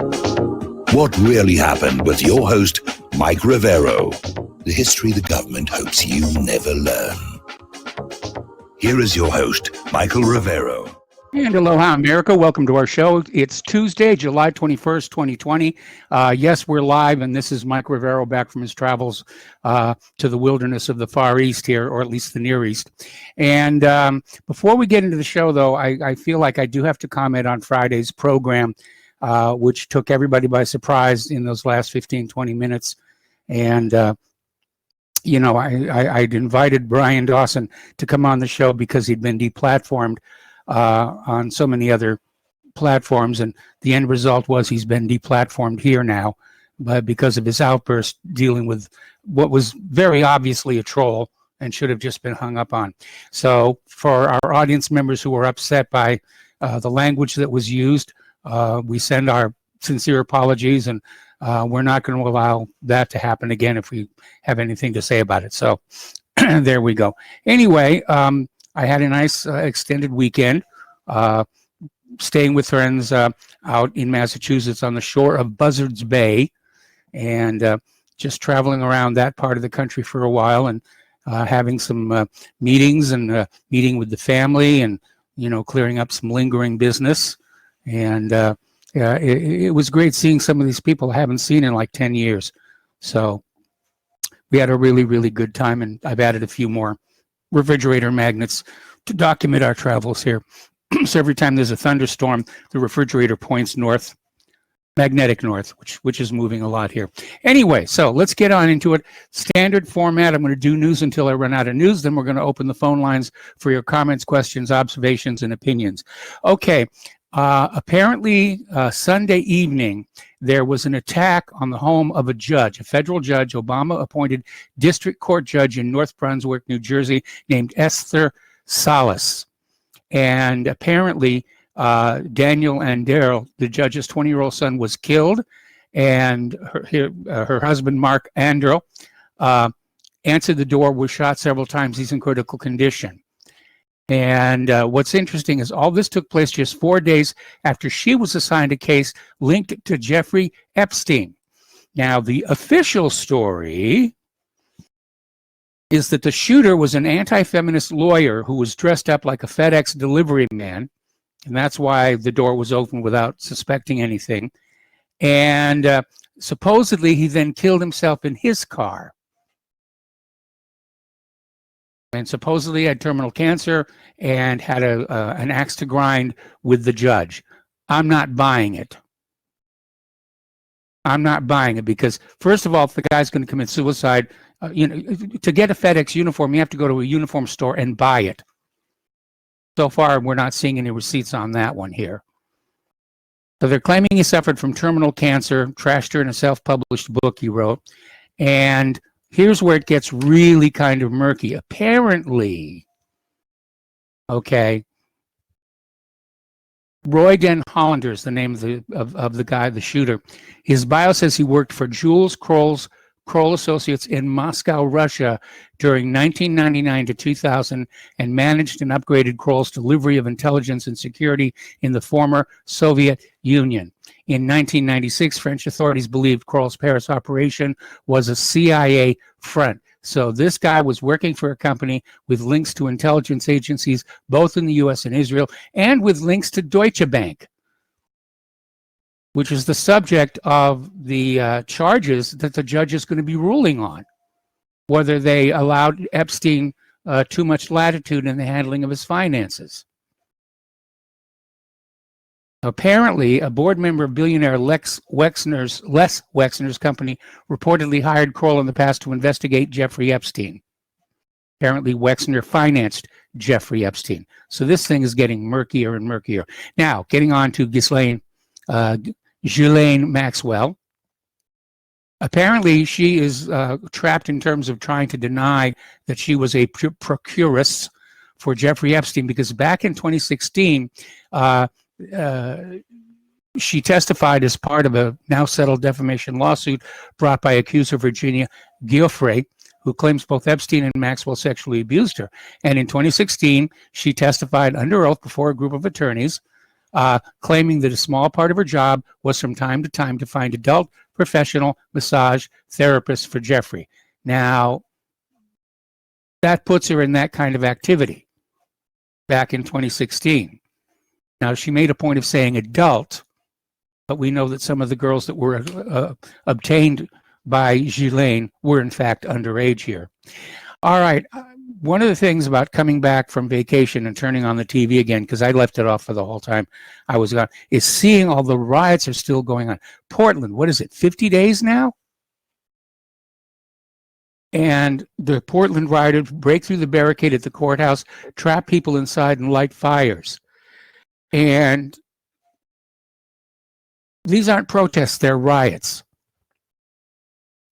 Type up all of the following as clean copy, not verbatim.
What really happened with your host, Mike Rivero. The history the government hopes you never learn. Here is your host, Michael Rivero. And aloha, America. Welcome to our show. It's Tuesday, July 21st, 2020. Yes, we're live, and this is Mike Rivero back from his travels to the wilderness of the Far East here, or at least the Near East. And before we get into the show, though, I feel like I do have to comment on Friday's program, which took everybody by surprise in those last 15, 20 minutes. And, I'd invited Brian Dawson to come on the show because he'd been deplatformed on so many other platforms, and the end result was he's been deplatformed here now, but because of his outburst dealing with what was very obviously a troll and should have just been hung up on. So for our audience members who were upset by the language that was used, we send our sincere apologies, and we're not going to allow that to happen again if we have anything to say about it. So there we go. Anyway, I had a nice extended weekend, staying with friends out in Massachusetts on the shore of Buzzards Bay, and just traveling around that part of the country for a while, and having some meetings, and meeting with the family, and clearing up some lingering business. And it was great seeing some of these people I haven't seen in like 10 years. So we had a really, really good time, and I've added a few more refrigerator magnets to document our travels here. So every time there's a thunderstorm, the refrigerator points north, magnetic north, which is moving a lot here. Anyway, so let's get on into it. Standard format. I'm going to do news until I run out of news. Then we're going to open the phone lines for your comments, questions, observations, and opinions. Okay. Apparently, Sunday evening, there was an attack on the home of a judge, a federal judge, Obama-appointed district court judge in North Brunswick, New Jersey, named Esther Salas. And apparently, Daniel and Daryl, the judge's 20-year-old son, was killed, and her husband, Mark Andrew, answered the door, was shot several times. He's in critical condition. And what's interesting is all this took place just 4 days after she was assigned a case linked to Jeffrey Epstein. Now, the official story is that the shooter was an anti-feminist lawyer who was dressed up like a FedEx delivery man, and that's why the door was open without suspecting anything. And supposedly he then killed himself in his car. And supposedly had terminal cancer and had an axe to grind with the judge. I'm not buying it. I'm not buying it because, first of all, if the guy's going to commit suicide, to get a FedEx uniform, you have to go to a uniform store and buy it. So far, we're not seeing any receipts on that one here. So they're claiming he suffered from terminal cancer, trashed her in a self-published book he wrote, and here's where it gets really kind of murky. Apparently, okay, Roy Den Hollander is the name of the guy, the shooter. His bio says he worked for Jules Kroll Associates in Moscow, Russia during 1999 to 2000 and managed and upgraded Kroll's delivery of intelligence and security in the former Soviet Union. In 1996, French authorities believed Kroll's Paris operation was a CIA front. So this guy was working for a company with links to intelligence agencies, both in the U.S. and Israel, and with links to Deutsche Bank, which is the subject of the charges that the judge is going to be ruling on, whether they allowed Epstein too much latitude in the handling of his finances. Apparently, a board member of billionaire Les Wexner's company reportedly hired Kroll in the past to investigate Jeffrey Epstein. Apparently, Wexner financed Jeffrey Epstein. So this thing is getting murkier and murkier. Now, getting on to Julian Maxwell. Apparently, she is trapped in terms of trying to deny that she was a procuress for Jeffrey Epstein, because back in 2016, she testified as part of a now settled defamation lawsuit brought by accuser Virginia Giuffre, who claims both Epstein and Maxwell sexually abused her. And in 2016, she testified under oath before a group of attorneys claiming that a small part of her job was from time to time to find adult professional massage therapists for Jeffrey. Now, that puts her in that kind of activity back in 2016. Now, she made a point of saying adult, but we know that some of the girls that were obtained by Julian were in fact underage here. All right. One of the things about coming back from vacation and turning on the TV again, because I left it off for the whole time I was gone, is seeing all the riots are still going on. Portland, what is it, 50 days now? And the Portland rioters break through the barricade at the courthouse, trap people inside, and light fires. And these aren't protests, they're riots.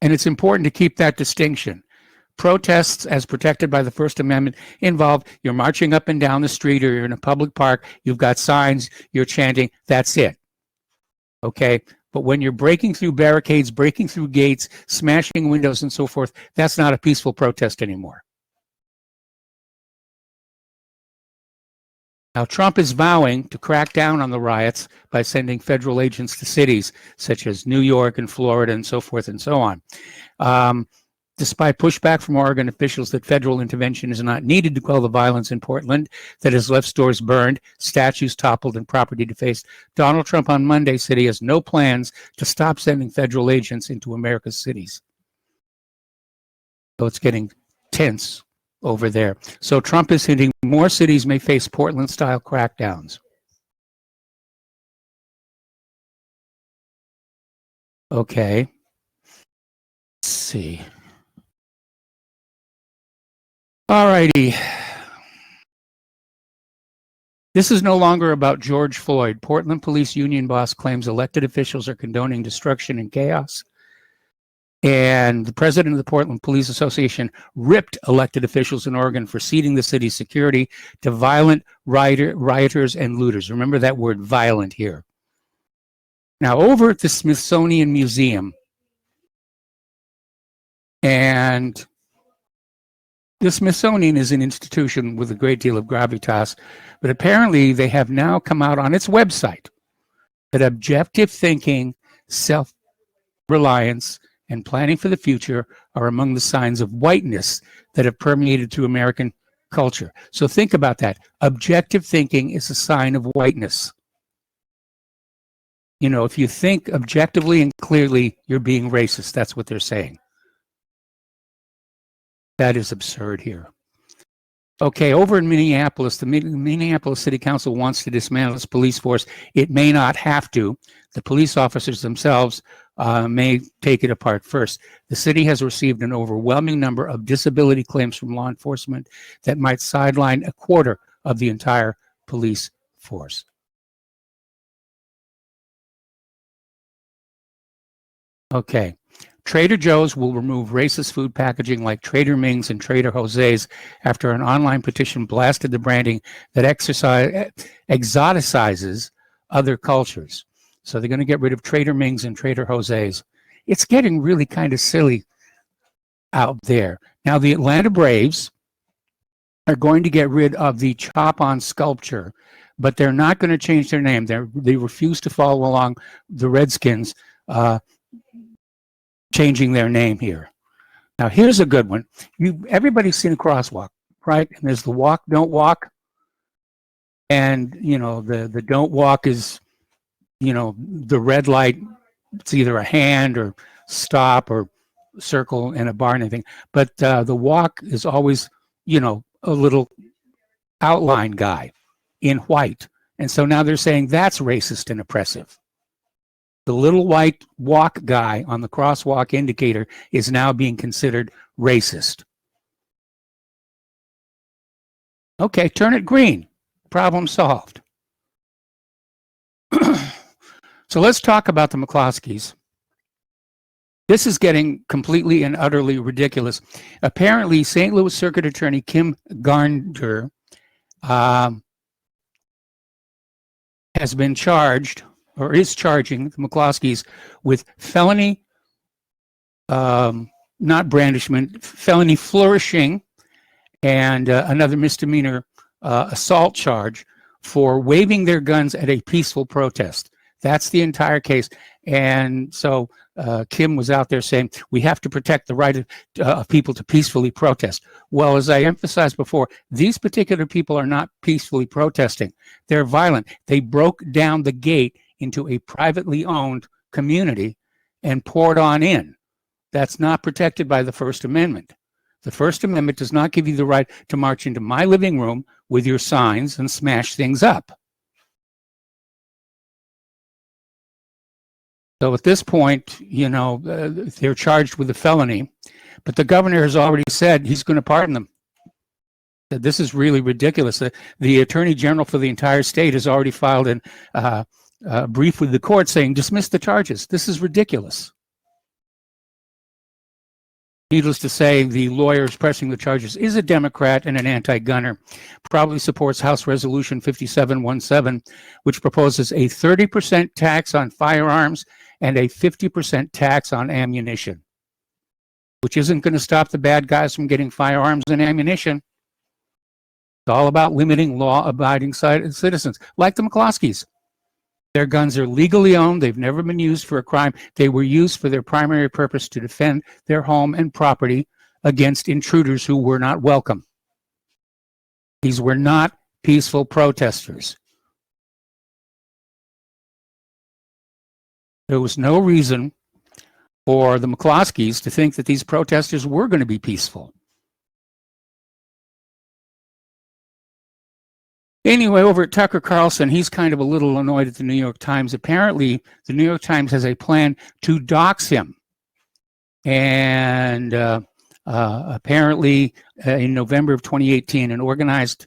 And it's important to keep that distinction. Protests, as protected by the First Amendment, involve you're marching up and down the street or you're in a public park, you've got signs, you're chanting, that's it. Okay? But when you're breaking through barricades, breaking through gates, smashing windows and so forth, that's not a peaceful protest anymore. Now, Trump is vowing to crack down on the riots by sending federal agents to cities such as New York and Florida and so forth and so on. Despite pushback from Oregon officials that federal intervention is not needed to quell the violence in Portland that has left stores burned, statues toppled, and property defaced, Donald Trump on Monday said he has no plans to stop sending federal agents into America's cities. So it's getting tense over there. So Trump is hinting more cities may face Portland-style crackdowns. Okay. Let's see. All righty. This is no longer about George Floyd. Portland Police Union boss claims elected officials are condoning destruction and chaos. And the president of the Portland Police Association ripped elected officials in Oregon for ceding the city's security to violent rioters and looters. Remember that word violent here. Now, over at the Smithsonian Museum, and the Smithsonian is an institution with a great deal of gravitas, but apparently they have now come out on its website that objective thinking, self-reliance, and planning for the future are among the signs of whiteness that have permeated through American culture. So think about that. Objective thinking is a sign of whiteness. You know, if you think objectively and clearly, you're being racist. That's what they're saying. That is absurd here. Okay, over in Minneapolis, the Minneapolis City Council wants to dismantle its police force. It may not have to. The police officers themselves may take it apart first. The city has received an overwhelming number of disability claims from law enforcement that might sideline a quarter of the entire police force. Okay. Trader Joe's will remove racist food packaging like Trader Ming's and Trader Jose's after an online petition blasted the branding that exoticizes other cultures. So they're going to get rid of Trader Ming's and Trader Jose's. It's getting really kind of silly out there. Now, the Atlanta Braves are going to get rid of the chop-on sculpture, but they're not going to change their name. They refuse to follow along the Redskins changing their name here. Now, here's a good one. Everybody's seen a crosswalk, right? And there's the walk, don't walk. And, you know, the don't walk is, you know, the red light. It's either a hand or stop or circle in a bar and anything. But the walk is always, you know, a little outline guy in white. And so now they're saying that's racist and oppressive. The little white walk guy on the crosswalk indicator is now being considered racist. Okay, turn it green. Problem solved. So let's talk about the McCloskeys. This is getting completely and utterly ridiculous. Apparently, St. Louis Circuit Attorney Kim Garnder has been charged, or is charging the McCloskeys with felony, not brandishment, felony flourishing, and another misdemeanor assault charge for waving their guns at a peaceful protest. That's the entire case. And so Kim was out there saying, we have to protect the right of people to peacefully protest. Well, as I emphasized before, these particular people are not peacefully protesting. They're violent. They broke down the gate into a privately owned community and poured on in. That's not protected by the First Amendment. The First Amendment does not give you the right to march into my living room with your signs and smash things up. So at this point, you know, they're charged with a felony, but the governor has already said he's going to pardon them. This is really ridiculous. The Attorney General for the entire state has already filed a brief with the court saying, dismiss the charges. This is ridiculous. Needless to say, the lawyers pressing the charges is a Democrat and an anti-gunner. Probably supports House Resolution 5717, which proposes a 30% tax on firearms and a 50% tax on ammunition, which isn't going to stop the bad guys from getting firearms and ammunition. It's all about limiting law-abiding citizens, like the McCloskeys. Their guns are legally owned. They've never been used for a crime. They were used for their primary purpose to defend their home and property against intruders who were not welcome. These were not peaceful protesters. There was no reason for the McCloskeys to think that these protesters were going to be peaceful. Anyway, over at Tucker Carlson, he's kind of a little annoyed at the New York Times. Apparently, the New York Times has a plan to dox him. And apparently, in November of 2018, an organized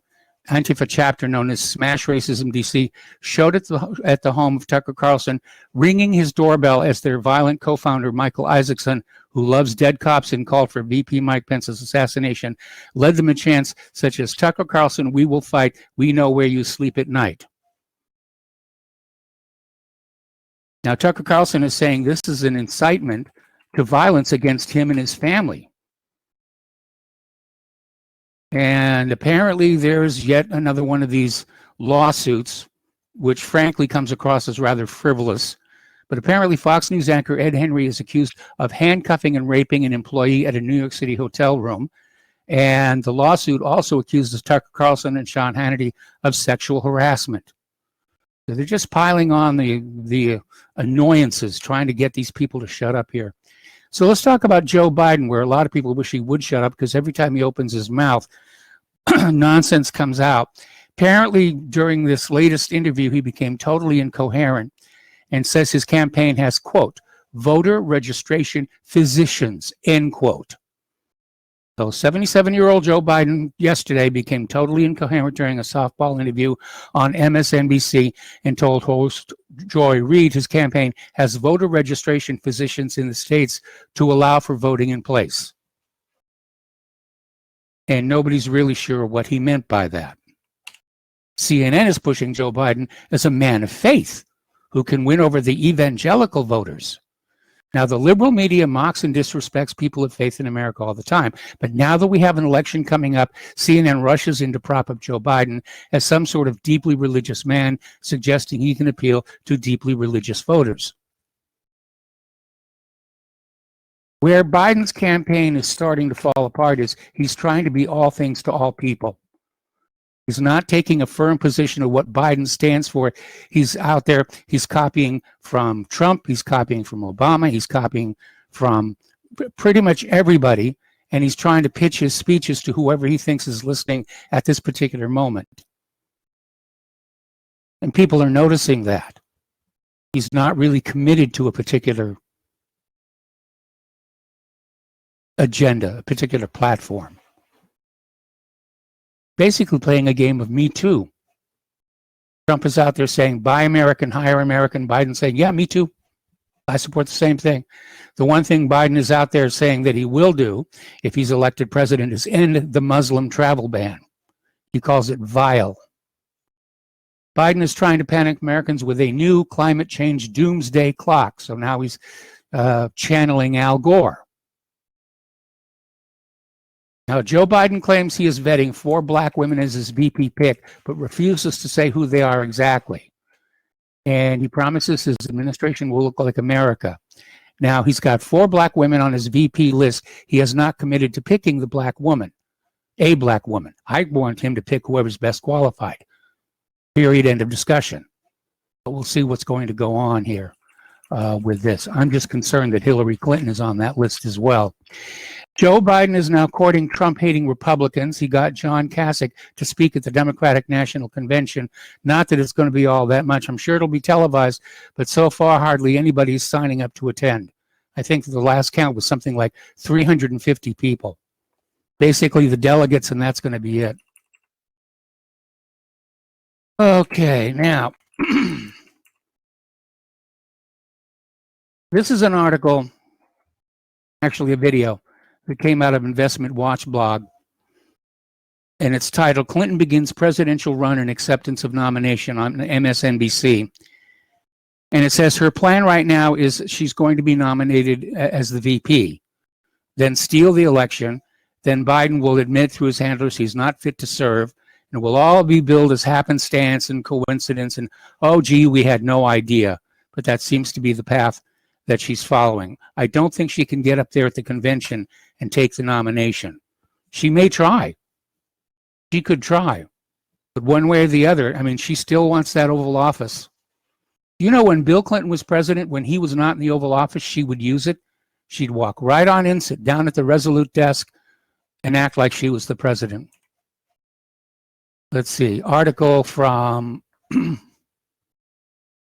Antifa chapter known as Smash Racism DC showed at the home of Tucker Carlson, ringing his doorbell as their violent co-founder, Michael Isaacson, who loves dead cops and called for VP Mike Pence's assassination, led them a chants such as, Tucker Carlson, we will fight. We know where you sleep at night. Now, Tucker Carlson is saying this is an incitement to violence against him and his family. And apparently there's yet another one of these lawsuits, which frankly comes across as rather frivolous. But apparently Fox News anchor Ed Henry is accused of handcuffing and raping an employee at a New York City hotel room. And the lawsuit also accuses Tucker Carlson and Sean Hannity of sexual harassment. So they're just piling on the annoyances, trying to get these people to shut up here. So let's talk about Joe Biden, where a lot of people wish he would shut up because every time he opens his mouth, nonsense comes out. Apparently, during this latest interview, he became totally incoherent and says his campaign has, quote, voter registration physicians, end quote. So 77-year-old Joe Biden yesterday became totally incoherent during a softball interview on MSNBC and told host Joy Reid his campaign has voter registration physicians in the states to allow for voting in place. And nobody's really sure what he meant by that. CNN is pushing Joe Biden as a man of faith who can win over the evangelical voters. Now, the liberal media mocks and disrespects people of faith in America all the time. But now that we have an election coming up, CNN rushes in to prop up Joe Biden as some sort of deeply religious man, suggesting he can appeal to deeply religious voters. Where Biden's campaign is starting to fall apart is he's trying to be all things to all people. He's not taking a firm position of what Biden stands for. He's out there, he's copying from Trump, he's copying from Obama, he's copying from pretty much everybody, and he's trying to pitch his speeches to whoever he thinks is listening at this particular moment. And people are noticing that. He's not really committed to a particular agenda, a particular platform. Basically playing a game of Me Too. Trump is out there saying, buy American, hire American. Biden saying, yeah, me too. I support the same thing. The one thing Biden is out there saying that he will do if he's elected president is end the Muslim travel ban. He calls it vile. Biden is trying to panic Americans with a new climate change doomsday clock. So now he's channeling Al Gore. Now, Joe Biden claims he is vetting 4 black women as his VP pick, but refuses to say who they are exactly. And he promises his administration will look like America. Now, he's got 4 black women on his VP list. He has not committed to picking the black woman, a black woman. I want him to pick whoever's best qualified. Period. End of discussion. But we'll see what's going to go on here with this. I'm just concerned that Hillary Clinton is on that list as well. Joe Biden is now courting Trump-hating Republicans. He got John Kasich to speak at the Democratic National Convention. Not that it's going to be all that much. I'm sure it'll be televised, but so far hardly anybody is signing up to attend. I think the last count was something like 350 people. Basically the delegates, and that's going to be it. Okay, now, this is an article, actually a video, that came out of Investment Watch blog, and it's titled, Clinton Begins Presidential Run and Acceptance of Nomination on MSNBC. And it says her plan right now is she's going to be nominated as the VP, then steal the election, then Biden will admit through his handlers he's not fit to serve, and it will all be billed as happenstance and coincidence, and, oh, gee, we had no idea. But that seems to be the path that she's following. I don't think she can get up there at the convention and take the nomination. She may try. She could try. But one way or the other, I mean, she still wants that Oval Office. You know, when Bill Clinton was president, when he was not in the Oval Office, she would use it. She'd walk right on in, sit down at the Resolute desk, and act like she was the president. Let's see, article from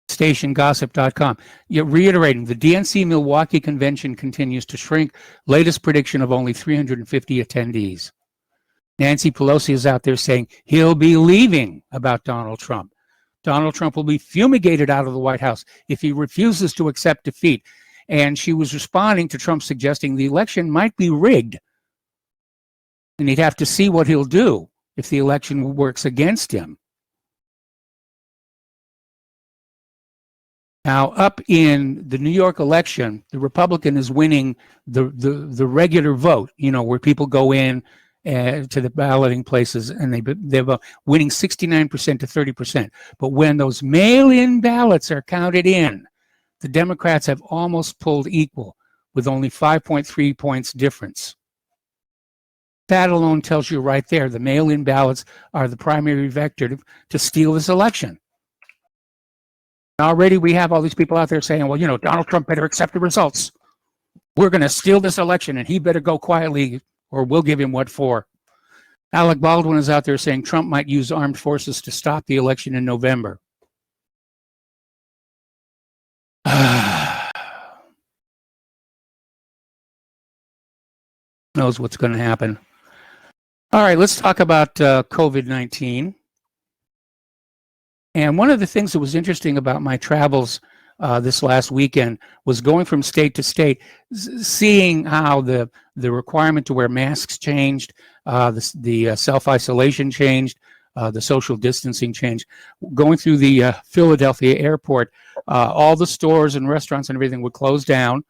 stationgossip.com. You're reiterating, the DNC Milwaukee convention continues to shrink. Latest prediction of only 350 attendees. Nancy Pelosi is out there saying he'll be leaving about Donald Trump. Donald Trump will be fumigated out of the White House if he refuses to accept defeat. And she was responding to Trump suggesting the election might be rigged. And he'd have to see what he'll do if the election works against him. Now, up in the New York election, the Republican is winning the regular vote, you know, where people go in to the balloting places, and they're winning 69% to 30%. But when those mail-in ballots are counted in, the Democrats have almost pulled equal with only 5.3 points difference. That alone tells you right there, the mail-in ballots are the primary vector to steal this election. Already we have all these people out there saying, well, you know, Donald Trump better accept the results. We're going to steal this election, and he better go quietly, or we'll give him what for. Alec Baldwin is out there saying Trump might use armed forces to stop the election in November. Knows what's going to happen. All right, let's talk about COVID-19. And one of the things that was interesting about my travels this last weekend was going from state to state, seeing how the requirement to wear masks changed, the self-isolation changed, the social distancing changed. Going through the Philadelphia airport, all the stores and restaurants and everything would close down.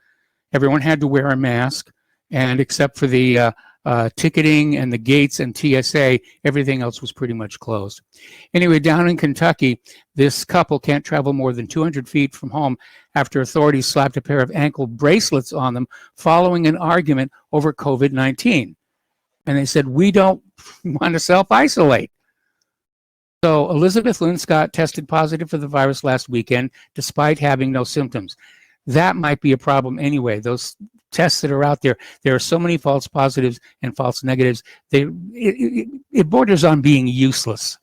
Everyone had to wear a mask, and except for the ticketing and the gates and TSA, everything else was pretty much closed. Anyway, down in Kentucky, this couple can't travel more than 200 feet from home after authorities slapped a pair of ankle bracelets on them following an argument over COVID-19. And they said, we don't want to self-isolate. So Elizabeth Lynn Scott tested positive for the virus last weekend, despite having no symptoms. That might be a problem anyway. Those tests that are out there, there are so many false positives and false negatives. It borders on being useless.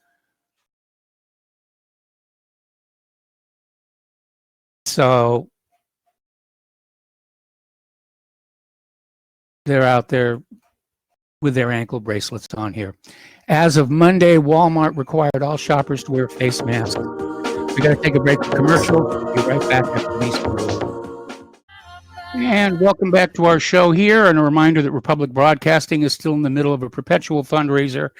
So they're out there with their ankle bracelets on here. As of Monday, Walmart required all shoppers to wear face masks. We got to take a break for commercial. We'll be right back after these commercials. And welcome back to our show here. And a reminder that Republic Broadcasting is still in the middle of a perpetual fundraiser.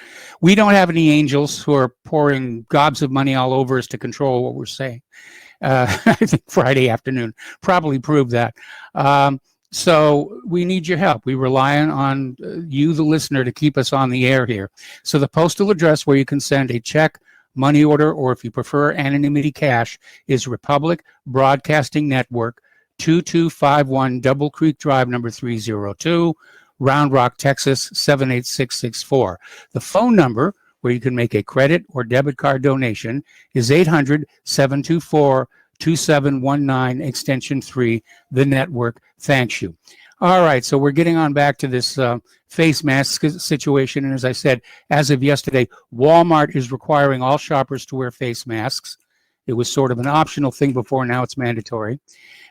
We don't have any angels who are pouring gobs of money all over us to control what we're saying. I think Friday afternoon probably proved that. So we need your help. We rely on you, the listener, to keep us on the air here. So the postal address where you can send a check, money order, or if you prefer anonymity cash is Republic Broadcasting Network, 2251 Double Creek Drive, number 302, Round Rock, Texas, 78664. The phone number where you can make a credit or debit card donation is 800-724-2719, extension 3. The network thanks you. All right, so we're getting on back to this face mask situation. And as I said, as of yesterday, Walmart is requiring all shoppers to wear face masks. It was sort of an optional thing before, now it's mandatory.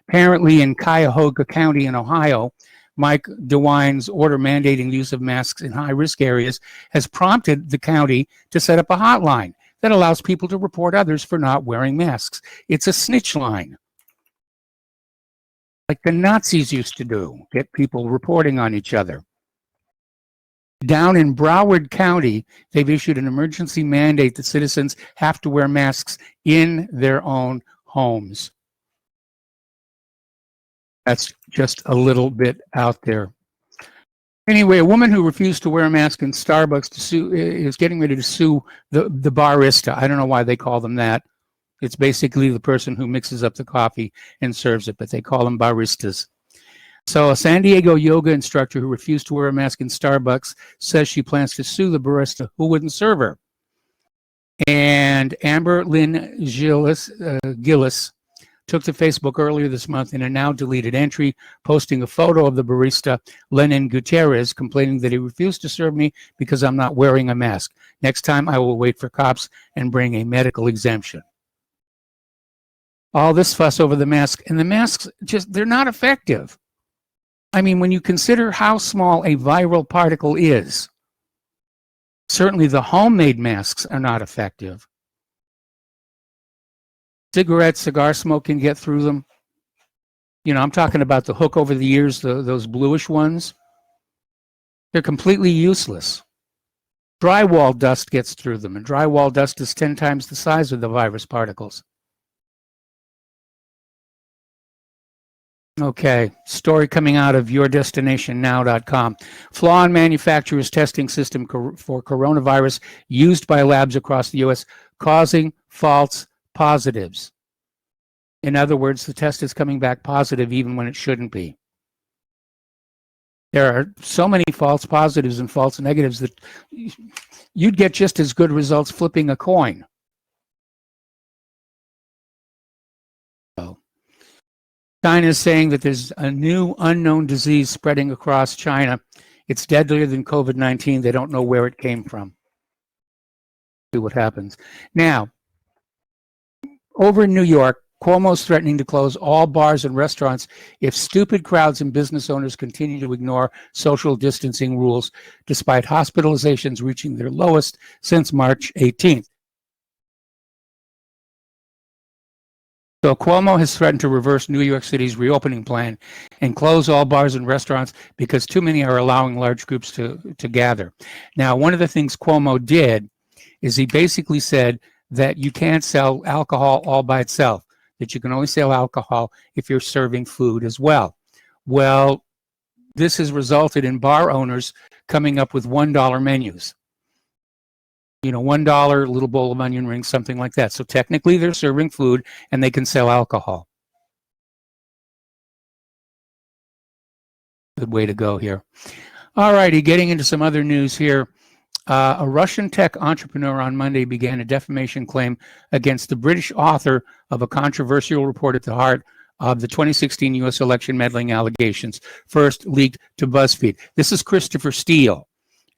Apparently in Cuyahoga County in Ohio, Mike DeWine's order mandating the use of masks in high-risk areas has prompted the county to set up a hotline that allows people to report others for not wearing masks. It's a snitch line, like the Nazis used to do, get people reporting on each other. Down in Broward County, they've issued an emergency mandate that citizens have to wear masks in their own homes. That's just a little bit out there. Anyway, a woman who refused to wear a mask in Starbucks is getting ready to sue the barista. I don't know why they call them that. It's basically the person who mixes up the coffee and serves it, but they call them baristas. So a San Diego yoga instructor who refused to wear a mask in Starbucks says she plans to sue the barista who wouldn't serve her. And Amber Lynn Gillis took to Facebook earlier this month in a now deleted entry, posting a photo of the barista, Lenin Gutierrez, complaining that he refused to serve me because I'm not wearing a mask. Next time I will wait for cops and bring a medical exemption. All this fuss over the mask, and the masks they're not effective. I mean, when you consider how small a viral particle is, certainly the homemade masks are not effective. Cigar smoke can get through them. You know, I'm talking about the hook over the ears, those bluish ones. They're completely useless. Drywall dust gets through them, and drywall dust is 10 times the size of the virus particles. Okay, story coming out of yourdestinationnow.com. Flaw in manufacturer's testing system for coronavirus used by labs across the U.S. causing false positives. In other words, the test is coming back positive even when it shouldn't be. There are so many false positives and false negatives that you'd get just as good results flipping a coin. So, China is saying that there's a new unknown disease spreading across China. It's deadlier than COVID-19. They don't know where it came from. See what happens. Now, over in New York, Cuomo's threatening to close all bars and restaurants if stupid crowds and business owners continue to ignore social distancing rules, despite hospitalizations reaching their lowest since March 18th. So Cuomo has threatened to reverse New York City's reopening plan and close all bars and restaurants because too many are allowing large groups to gather. Now, one of the things Cuomo did is he basically said that you can't sell alcohol all by itself, that you can only sell alcohol if you're serving food as well. Well, this has resulted in bar owners coming up with $1 menus. You know, $1, little bowl of onion rings, something like that. So technically they're serving food and they can sell alcohol. Good way to go here. All righty, getting into some other news here. A Russian tech entrepreneur on Monday began a defamation claim against the British author of a controversial report at the heart of the 2016 U.S. election meddling allegations, first leaked to BuzzFeed. This is Christopher Steele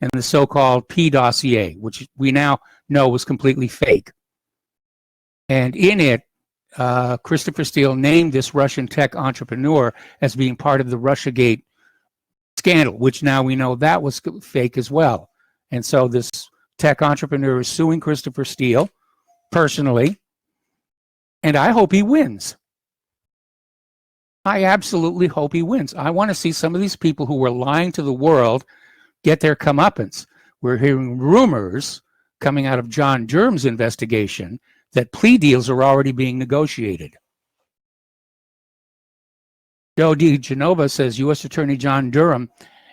and the so-called P dossier, which we now know was completely fake. And in it, Christopher Steele named this Russian tech entrepreneur as being part of the Russiagate scandal, which now we know that was fake as well. And so this tech entrepreneur is suing Christopher Steele personally, and I hope he wins. I absolutely hope he wins. I want to see some of these people who were lying to the world get their comeuppance. We're hearing rumors coming out of John Durham's investigation that plea deals are already being negotiated. Joe DeGenova says U.S. Attorney John Durham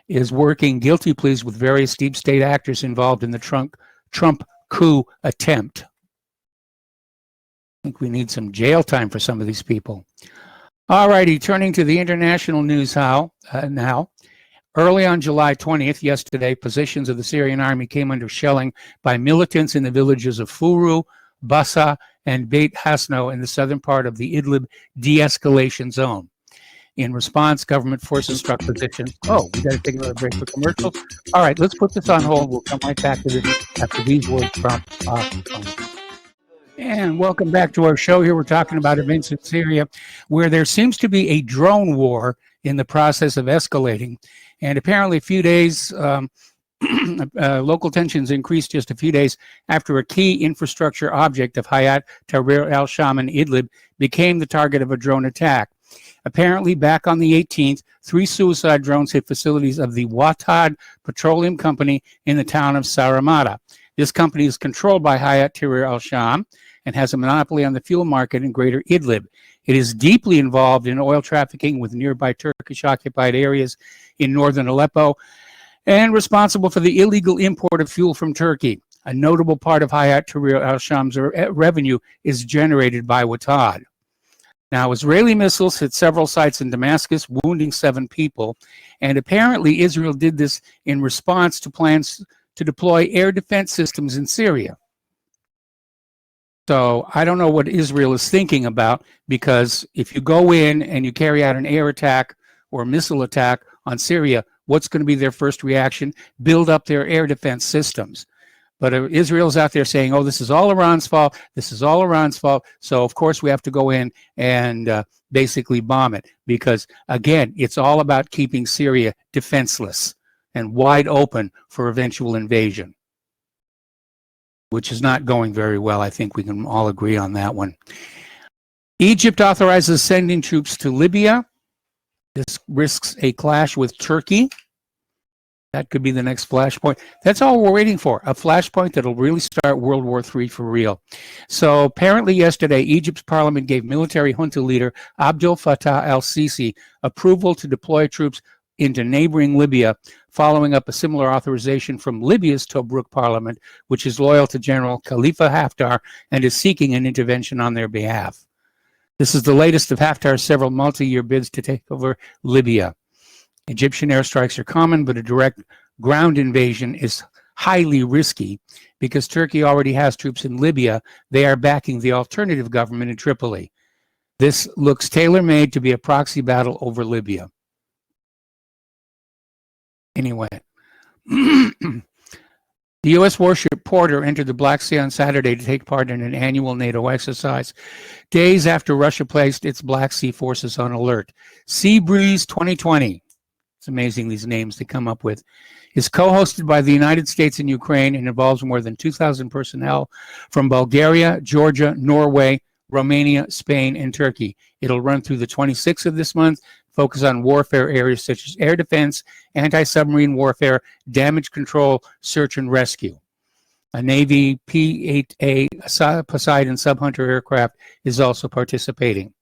is working guilty pleas with various deep state actors involved in the Trump coup attempt. I think we need some jail time for some of these people. All righty, turning to the international news now. Early on July 20th, yesterday, positions of the Syrian army came under shelling by militants in the villages of Furu, Bassa, and Beit Hasno in the southern part of the Idlib de-escalation zone. In response, government forces struck positions. Oh, we got to take another break for commercials. All right, let's put this on hold. We'll come right back to this after these words from And welcome back to our show. Here we're talking about events in Syria, where there seems to be a drone war in the process of escalating. And apparently a few days, local tensions increased just a few days after a key infrastructure object of Hayat Tahrir al-Sham in Idlib became the target of a drone attack. Apparently, back on the 18th, 3 suicide drones hit facilities of the Watad Petroleum Company in the town of Saramata. This company is controlled by Hayat Tahrir al-Sham and has a monopoly on the fuel market in greater Idlib. It is deeply involved in oil trafficking with nearby Turkish-occupied areas in northern Aleppo and responsible for the illegal import of fuel from Turkey. A notable part of Hayat Tahrir al-Sham's revenue is generated by Watad. Now, Israeli missiles hit several sites in Damascus, wounding 7 people, and apparently Israel did this in response to plans to deploy air defense systems in Syria. So I don't know what Israel is thinking about, because if you go in and you carry out an air attack or a missile attack on Syria, what's going to be their first reaction? Build up their air defense systems. But Israel's out there saying, oh, this is all Iran's fault. This is all Iran's fault. So, of course, we have to go in and basically bomb it because, again, it's all about keeping Syria defenseless and wide open for eventual invasion, which is not going very well. I think we can all agree on that one. Egypt authorizes sending troops to Libya. This risks a clash with Turkey. That could be the next flashpoint. That's all we're waiting for, a flashpoint that'll really start World War III for real. So apparently yesterday, Egypt's parliament gave military junta leader Abdel Fattah al-Sisi approval to deploy troops into neighboring Libya, following up a similar authorization from Libya's Tobruk parliament, which is loyal to General Khalifa Haftar and is seeking an intervention on their behalf. This is the latest of Haftar's several multi-year bids to take over Libya. Egyptian airstrikes are common, but a direct ground invasion is highly risky because Turkey already has troops in Libya. They are backing the alternative government in Tripoli. This looks tailor-made to be a proxy battle over Libya. Anyway, the U.S. warship Porter entered the Black Sea on Saturday to take part in an annual NATO exercise, days after Russia placed its Black Sea forces on alert. Sea Breeze 2020. It's amazing these names they come up with. Is co-hosted by the United States and Ukraine and involves more than 2,000 personnel from Bulgaria, Georgia, Norway, Romania, Spain, and Turkey. It'll run through the 26th of this month, focus on warfare areas such as air defense, anti-submarine warfare, damage control, search and rescue. A Navy P-8A Poseidon sub-Hunter aircraft is also participating.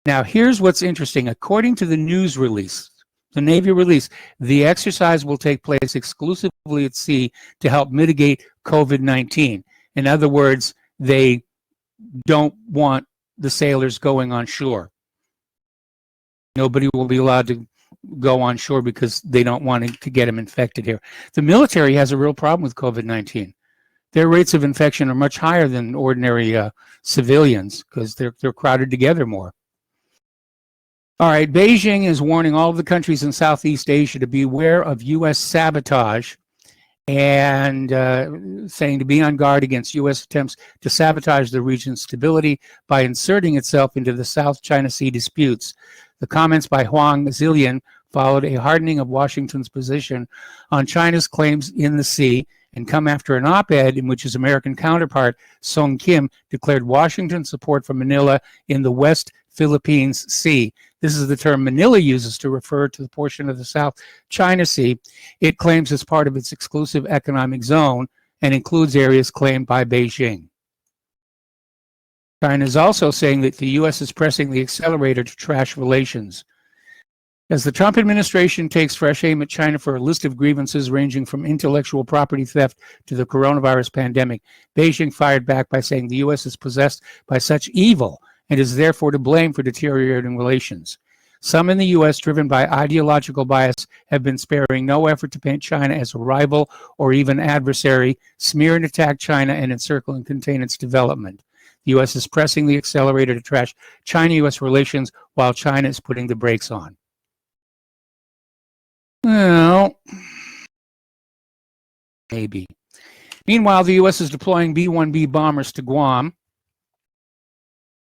Now, here's what's interesting. According to the news release, the Navy release, the exercise will take place exclusively at sea to help mitigate COVID-19. In other words, they don't want the sailors going on shore. Nobody will be allowed to go on shore because they don't want to get them infected here. The military has a real problem with COVID-19. Their rates of infection are much higher than ordinary civilians because they're crowded together more. All right, Beijing is warning all of the countries in Southeast Asia to beware of U.S. sabotage and saying to be on guard against U.S. attempts to sabotage the region's stability by inserting itself into the South China Sea disputes. The comments by Huang Zilian followed a hardening of Washington's position on China's claims in the sea and come after an op-ed in which his American counterpart, Song Kim, declared Washington's support for Manila in the West Philippines Sea. This is the term Manila uses to refer to the portion of the South China Sea it claims as part of its exclusive economic zone and includes areas claimed by Beijing. China is also saying that the U.S. is pressing the accelerator to trash relations. As the Trump administration takes fresh aim at China for a list of grievances ranging from intellectual property theft to the coronavirus pandemic, Beijing fired back by saying the U.S. is possessed by such evil and is therefore to blame for deteriorating relations. Some in the U.S., driven by ideological bias, have been sparing no effort to paint China as a rival or even adversary, smear and attack China, and encircle and contain its development. The U.S. is pressing the accelerator to trash China-U.S. relations while China is putting the brakes on. Well, maybe. Meanwhile, the U.S. is deploying B-1B bombers to Guam.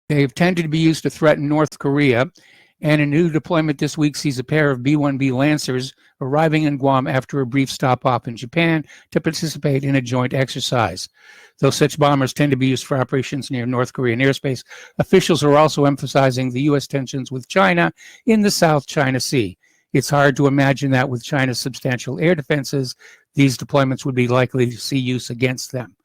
They've tended to be used to threaten North Korea, and a new deployment this week sees a pair of B-1B Lancers arriving in Guam after a brief stop off in Japan to participate in a joint exercise. Though such bombers tend to be used for operations near North Korean airspace, officials are also emphasizing the U.S. tensions with China in the South China Sea. It's hard to imagine that with China's substantial air defenses, these deployments would be likely to see use against them.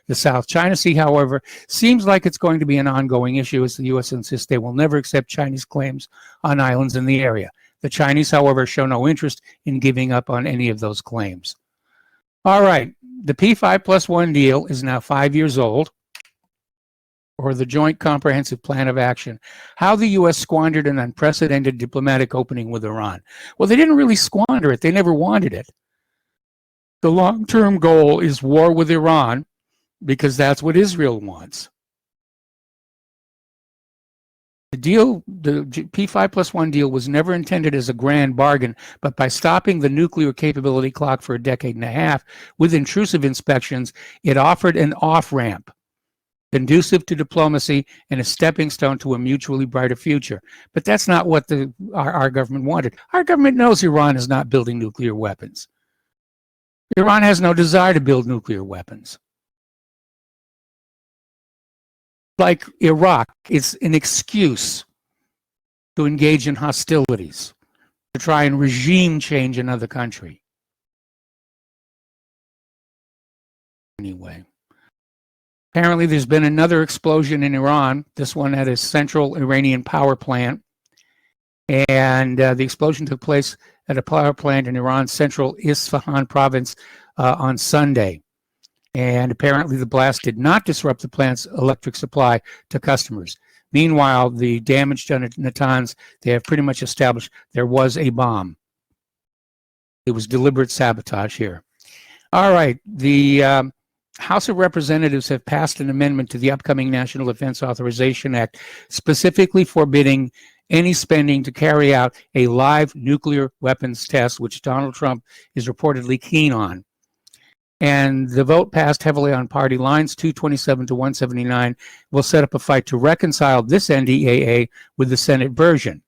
The South China Sea, however, seems like it's going to be an ongoing issue as the U.S. insists they will never accept Chinese claims on islands in the area. The Chinese, however, show no interest in giving up on any of those claims. All right, the P5+1 deal is now 5 years old, or the Joint Comprehensive Plan of Action. How the U.S. squandered an unprecedented diplomatic opening with Iran. Well, they didn't really squander it. They never wanted it. The long-term goal is war with Iran because that's what Israel wants. The deal, the P5+1 deal, was never intended as a grand bargain, but by stopping the nuclear capability clock for a decade and a half with intrusive inspections, it offered an off-ramp conducive to diplomacy and a stepping stone to a mutually brighter future. But that's not what our government wanted. Our government knows Iran is not building nuclear weapons. Iran has no desire to build nuclear weapons. Like Iraq, it's an excuse to engage in hostilities, to try and regime change another country. Anyway. Apparently, there's been another explosion in Iran, this one at a central Iranian power plant. And the explosion took place at a power plant in Iran's central Isfahan province on Sunday. And apparently, the blast did not disrupt the plant's electric supply to customers. Meanwhile, the damage done at Natanz, they have pretty much established there was a bomb. It was deliberate sabotage here. All right, the House of Representatives have passed an amendment to the upcoming National Defense Authorization Act, specifically forbidding any spending to carry out a live nuclear weapons test, which Donald Trump is reportedly keen on. And the vote passed heavily on party lines, 227 to 179, will set up a fight to reconcile this NDAA with the Senate version,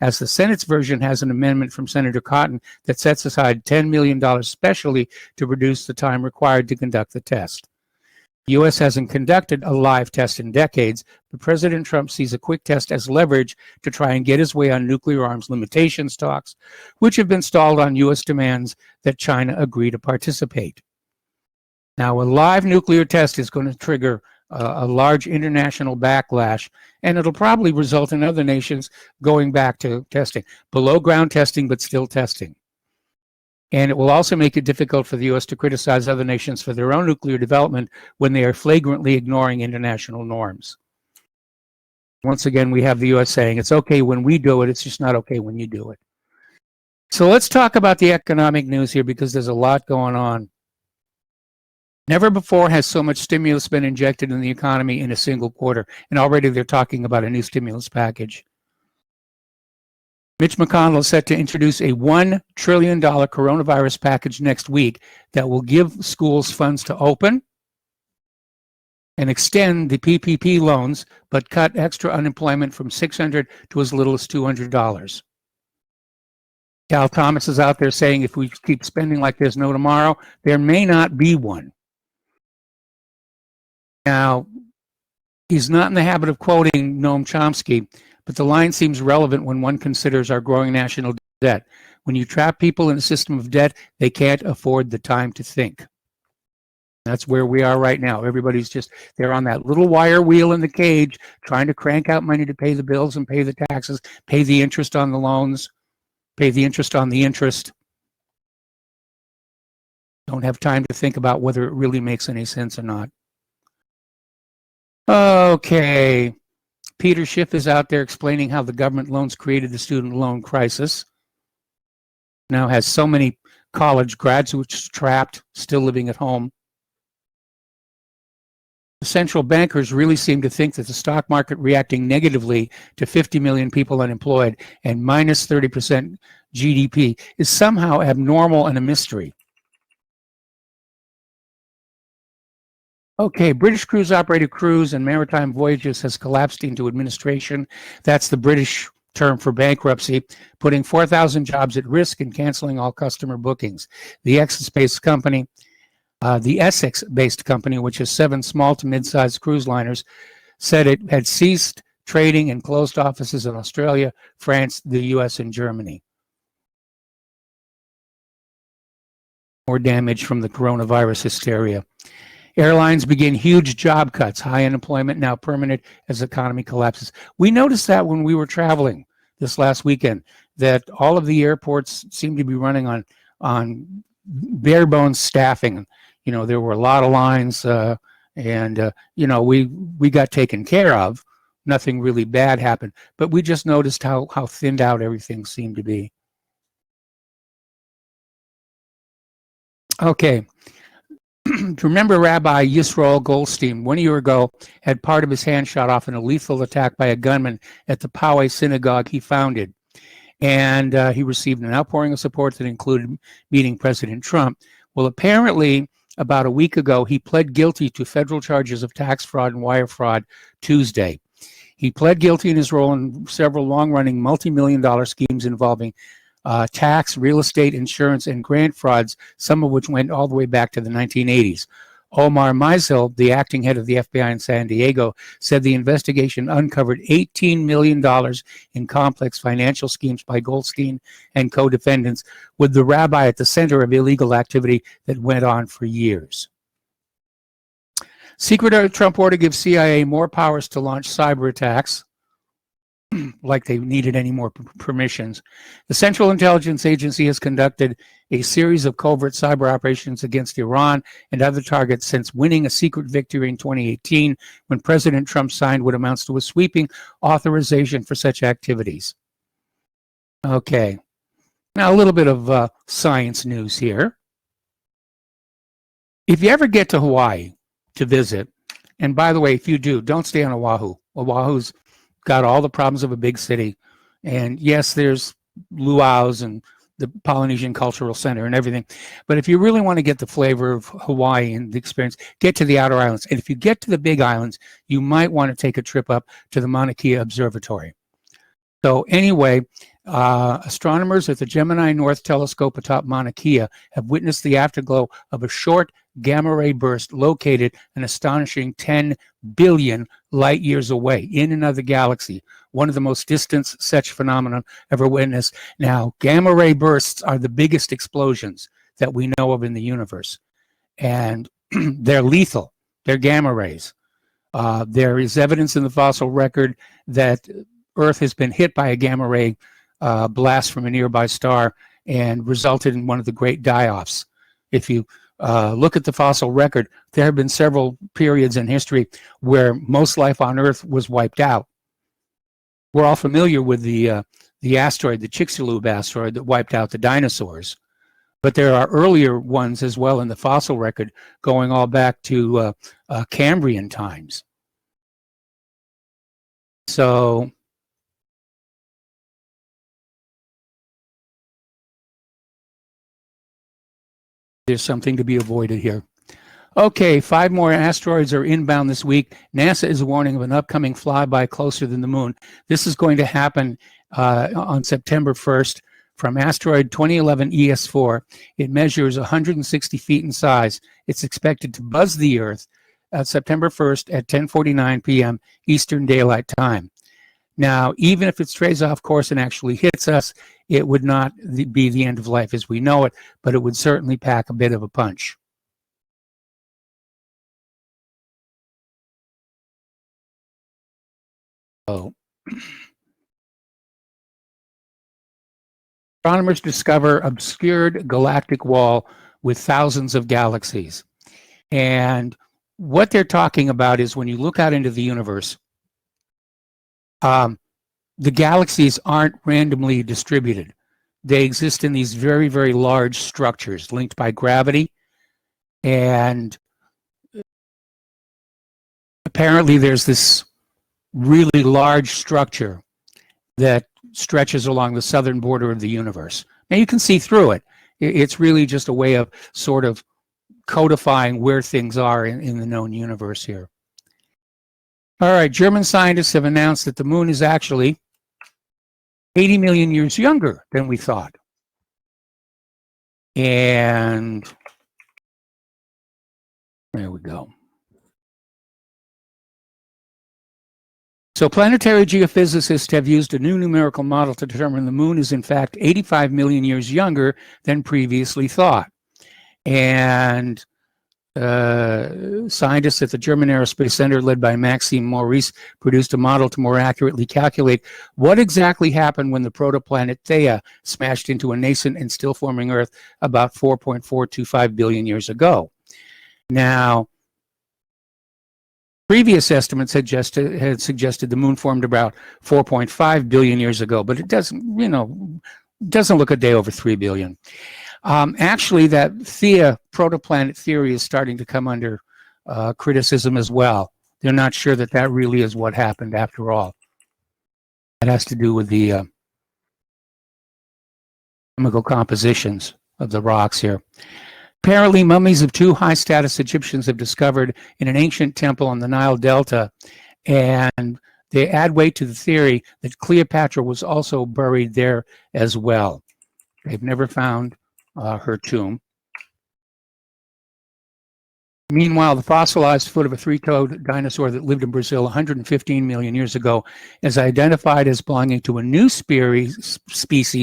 as the Senate's version has an amendment from Senator Cotton that sets aside $10 million specially to reduce the time required to conduct the test. The U.S. hasn't conducted a live test in decades, but President Trump sees a quick test as leverage to try and get his way on nuclear arms limitations talks, which have been stalled on U.S. demands that China agree to participate. Now, a live nuclear test is going to trigger a large international backlash, and it'll probably result in other nations going back to testing, below ground testing, but still testing. And it will also make it difficult for the U.S. to criticize other nations for their own nuclear development when they are flagrantly ignoring international norms. Once again, we have the U.S. saying it's okay when we do it, it's just not okay when you do it. So let's talk about the economic news here, because there's a lot going on. Never before has so much stimulus been injected in the economy in a single quarter, and already they're talking about a new stimulus package. Mitch McConnell is set to introduce a $1 trillion coronavirus package next week that will give schools funds to open and extend the PPP loans, but cut extra unemployment from $600 to as little as $200. Cal Thomas is out there saying if we keep spending like there's no tomorrow, there may not be one. Now, he's not in the habit of quoting Noam Chomsky, but the line seems relevant when one considers our growing national debt. When you trap people in a system of debt, they can't afford the time to think. That's where we are right now. Everybody's just, they're on that little wire wheel in the cage, trying to crank out money to pay the bills and pay the taxes, pay the interest on the loans, pay the interest on the interest. Don't have time to think about whether it really makes any sense or not. Okay. Peter Schiff is out there explaining how the government loans created the student loan crisis. Now has so many college graduates trapped, still living at home. The central bankers really seem to think that the stock market reacting negatively to 50 million people unemployed and minus 30% GDP is somehow abnormal and a mystery. Okay, British cruise operator Cruise and Maritime Voyages has collapsed into administration. That's the British term for bankruptcy, putting 4,000 jobs at risk and canceling all customer bookings. The Essex-based company, which has 7 small to mid-sized cruise liners, said it had ceased trading and closed offices in Australia, France, the US, and Germany. More damage from the coronavirus hysteria. Airlines begin huge job cuts, high unemployment now permanent as the economy collapses. We noticed that when we were traveling this last weekend, that all of the airports seem to be running on bare bones staffing. You know, there were a lot of lines, and you know, we got taken care of. Nothing really bad happened, but we just noticed how thinned out everything seemed to be. Okay. Remember Rabbi Yisrael Goldstein, 1 year ago, had part of his hand shot off in a lethal attack by a gunman at the Poway synagogue he founded. And he received an outpouring of support that included meeting President Trump. Well, apparently, about a week ago, he pled guilty to federal charges of tax fraud and wire fraud Tuesday. He pled guilty in his role in several long-running multi-million-dollar schemes involving tax, real estate, insurance, and grant frauds, some of which went all the way back to the 1980s. Omar Meisel, the acting head of the FBI in San Diego, said the investigation uncovered $18 million in complex financial schemes by Goldstein and co-defendants, with the rabbi at the center of illegal activity that went on for years. Secret Trump order gives CIA more powers to launch cyber attacks. Like they needed any more permissions. The Central Intelligence Agency has conducted a series of covert cyber operations against Iran and other targets since winning a secret victory in 2018 when President Trump signed what amounts to a sweeping authorization for such activities. Okay, now a little bit of science news here. If you ever get to Hawaii to visit, and by the way, if you do, don't stay on Oahu. Oahu's got all the problems of a big city. And yes, there's luau's and the Polynesian Cultural Center and everything. But if you really want to get the flavor of Hawaii and the experience, get to the outer islands. And if you get to the big islands, you might want to take a trip up to the Mauna Kea Observatory. So anyway, astronomers at the Gemini North Telescope atop Mauna Kea have witnessed the afterglow of a short gamma ray burst located an astonishing 10 billion light years away in another galaxy, one of the most distant such phenomena ever witnessed. Now, gamma ray bursts are the biggest explosions that we know of in the universe, and they're lethal. They're gamma rays. There is evidence in the fossil record that Earth has been hit by a gamma ray blast from a nearby star and resulted in one of the great die-offs. If you look at the fossil record, there have been several periods in history where most life on Earth was wiped out. We're all familiar with the asteroid, the Chicxulub asteroid that wiped out the dinosaurs. But there are earlier ones as well in the fossil record going all back to Cambrian times. So there's something to be avoided here. Okay, 5 more asteroids are inbound this week. NASA is warning of an upcoming flyby closer than the moon. This is going to happen on September 1st from asteroid 2011 ES4. It measures 160 feet in size. It's expected to buzz the Earth September 1st at 10:49 p.m. Eastern Daylight Time. Now, even if it strays off course and actually hits us, it would not be the end of life as we know it, but it would certainly pack a bit of a punch. Oh. Astronomers discover obscured galactic wall with thousands of galaxies. And what they're talking about is when you look out into the universe, the galaxies aren't randomly distributed. They exist in these very, very large structures linked by gravity. And apparently there's this really large structure that stretches along the southern border of the universe. Now you can see through it. It's really just a way of sort of codifying where things are in the known universe here. All right, German scientists have announced that the moon is actually 80 million years younger than we thought. And there we go. So planetary geophysicists have used a new numerical model to determine the moon is in fact 85 million years younger than previously thought. And scientists at the German Aerospace Center, led by Maxime Maurice, produced a model to more accurately calculate what exactly happened when the protoplanet Theia smashed into a nascent and still forming Earth about 4.425 billion years ago. Now, previous estimates had suggested the moon formed about 4.5 billion years ago, but it doesn't look a day over 3 billion. Actually, that Theia protoplanet theory is starting to come under criticism as well. They're not sure that that really is what happened after all. That has to do with the chemical compositions of the rocks here. Apparently, mummies of two high-status Egyptians have discovered in an ancient temple on the Nile Delta, and they add weight to the theory that Cleopatra was also buried there as well. They've never found her tomb. Meanwhile, the fossilized foot of a three-toed dinosaur that lived in Brazil 115 million years ago is identified as belonging to a new species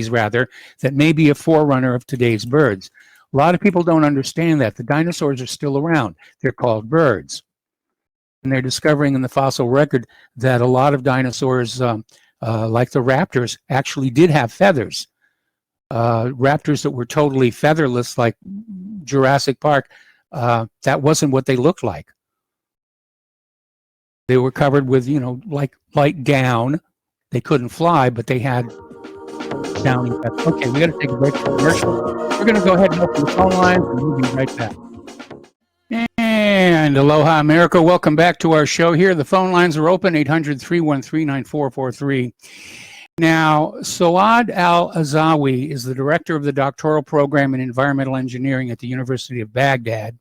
that may be a forerunner of today's birds. A lot of people don't understand that. The dinosaurs are still around. They're called birds. And they're discovering in the fossil record that a lot of dinosaurs, like the raptors, actually did have feathers. Raptors that were totally featherless, like Jurassic Park, that wasn't what they looked like. They were covered with, like light down. They couldn't fly, but they had downy feathers. Okay, we got to take a break for commercial. We're going to go ahead and open the phone lines, and we'll be right back. And aloha, America. Welcome back to our show here. The phone lines are open, 800-313-9443. Now, Soad Al-Azawi is the director of the doctoral program in environmental engineering at the University of Baghdad,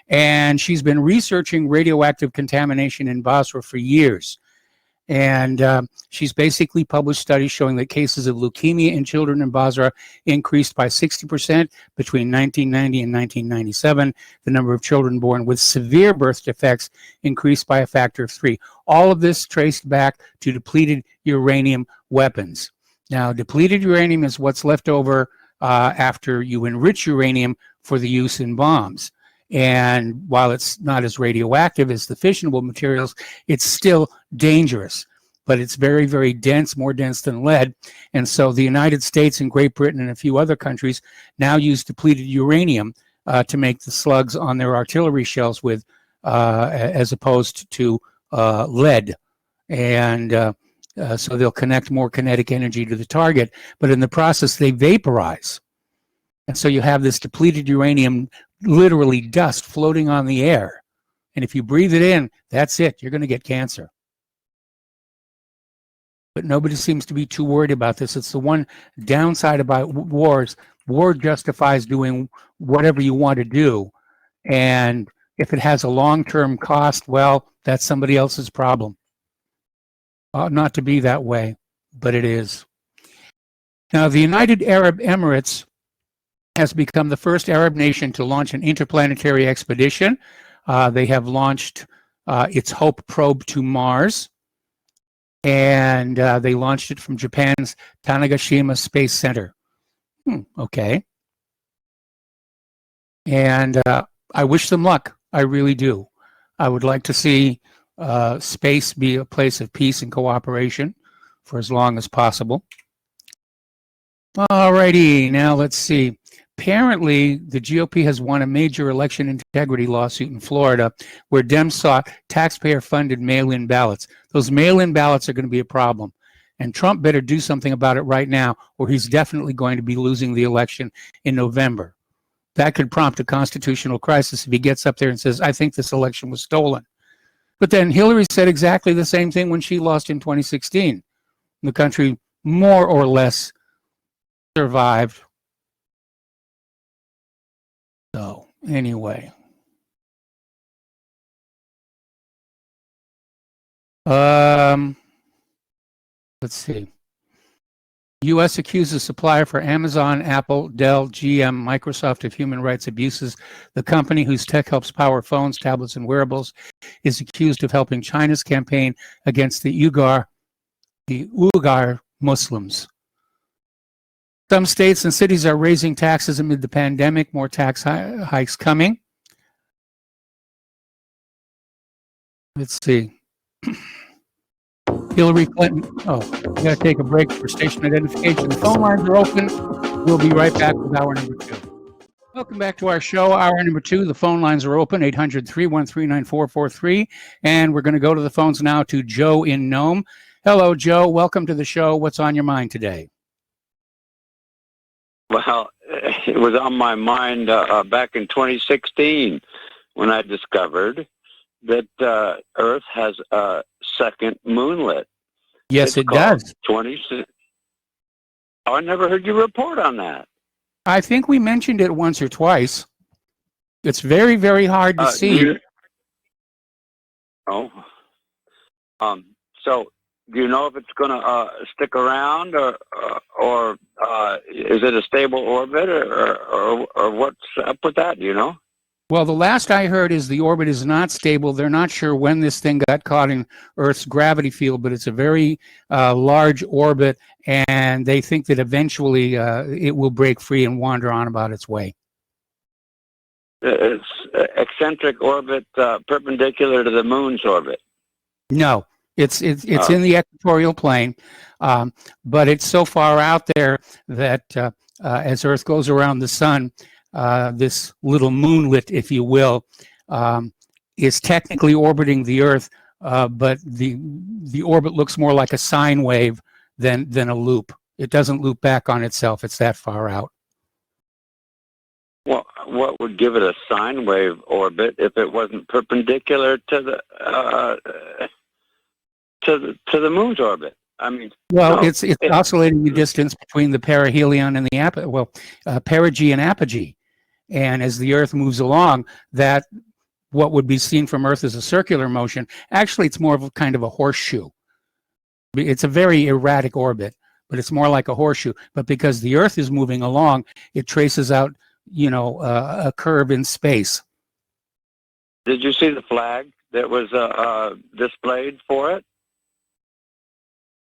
and she's been researching radioactive contamination in Basra for years. And she's basically published studies showing that cases of leukemia in children in Basra increased by 60% between 1990 and 1997. The number of children born with severe birth defects increased by a factor of 3. All of this traced back to depleted uranium weapons. Now, depleted uranium is what's left over after you enrich uranium for the use in bombs. And while it's not as radioactive as the fissionable materials, it's still dangerous. But it's very, very dense, more dense than lead. And so the United States and Great Britain and a few other countries now use depleted uranium to make the slugs on their artillery shells with, as opposed to lead. And so they'll connect more kinetic energy to the target. But in the process, they vaporize. And so you have this depleted uranium, literally dust floating on the air. And if you breathe it in, that's it. You're going to get cancer. But nobody seems to be too worried about this. It's the one downside about wars. War justifies doing whatever you want to do. And if it has a long-term cost, well, that's somebody else's problem. Ought not to be that way, but it is. Now, the United Arab Emirates has become the first Arab nation to launch an interplanetary expedition. They have launched its HOPE probe to Mars, and they launched it from Japan's Tanegashima Space Center. Okay. And I wish them luck. I really do. I would like to see space be a place of peace and cooperation for as long as possible. All righty, now let's see. Apparently, the GOP has won a major election integrity lawsuit in Florida where Dems sought taxpayer-funded mail-in ballots. Those mail-in ballots are going to be a problem. And Trump better do something about it right now, or he's definitely going to be losing the election in November. That could prompt a constitutional crisis if he gets up there and says, I think this election was stolen. But then Hillary said exactly the same thing when she lost in 2016. The country more or less survived. So anyway, let's see. U.S. accuses supplier for Amazon, Apple, Dell, GM, Microsoft of human rights abuses. The company, whose tech helps power phones, tablets, and wearables, is accused of helping China's campaign against the Uyghur Muslims. Some states and cities are raising taxes amid the pandemic. More tax hikes coming. Let's see. Hillary Clinton. Oh, we got to take a break for station identification. The phone lines are open. We'll be right back with hour number 2. Welcome back to our show, hour number 2. The phone lines are open, 800-313-9443. And we're going to go to the phones now to Joe in Nome. Hello, Joe. Welcome to the show. What's on your mind today? Well, it was on my mind back in 2016 when I discovered that Earth has a second moonlet. Yes, it does. Oh, I never heard you report on that. I think we mentioned it once or twice. It's very, very hard to see. So do you know if it's going to stick around, or is it a stable orbit, or what's up with that? Do you know? Well, the last I heard is the orbit is not stable. They're not sure when this thing got caught in Earth's gravity field, but it's a very large orbit, and they think that eventually it will break free and wander on about its way. It's eccentric orbit perpendicular to the moon's orbit. No, it's in the equatorial plane, but it's so far out there that as Earth goes around the sun, this little moonlet, if you will, is technically orbiting the Earth, but the orbit looks more like a sine wave than a loop. It doesn't loop back on itself. It's that far out. Well, what would give it a sine wave orbit if it wasn't perpendicular to the moon's orbit? I mean, well, no, it's oscillating the distance between the perihelion and the perigee and apogee. And as the Earth moves along, that what would be seen from Earth as a circular motion, actually it's more of a kind of a horseshoe. It's a very erratic orbit, but it's more like a horseshoe. But because the Earth is moving along, it traces out, a curve in space. Did you see the flag that was displayed for it?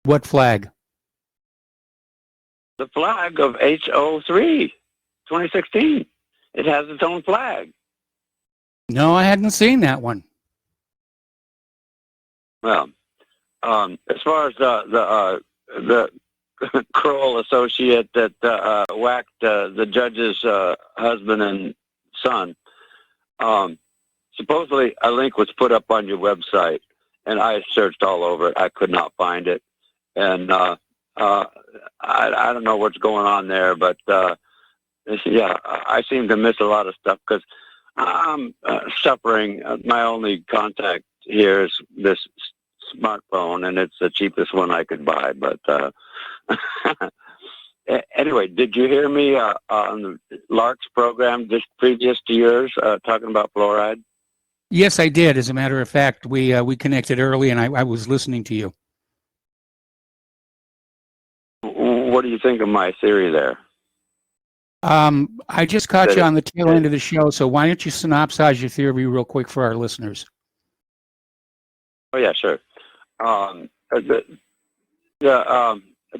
What flag? The flag of HO3, 2016. It has its own flag. No, I hadn't seen that one. Well, as far as the Kroll associate that whacked the judge's husband and son, supposedly a link was put up on your website, and I searched all over it. I could not find it, and I don't know what's going on there, but yeah, I seem to miss a lot of stuff because I'm suffering. My only contact here is this smartphone, and it's the cheapest one I could buy. But anyway, did you hear me on Lark's program just previous to yours talking about fluoride? Yes, I did. As a matter of fact, we connected early, and I was listening to you. What do you think of my theory there? I just caught you on the tail end of the show, so why don't you synopsize your theory real quick for our listeners? Oh, yeah, sure. At the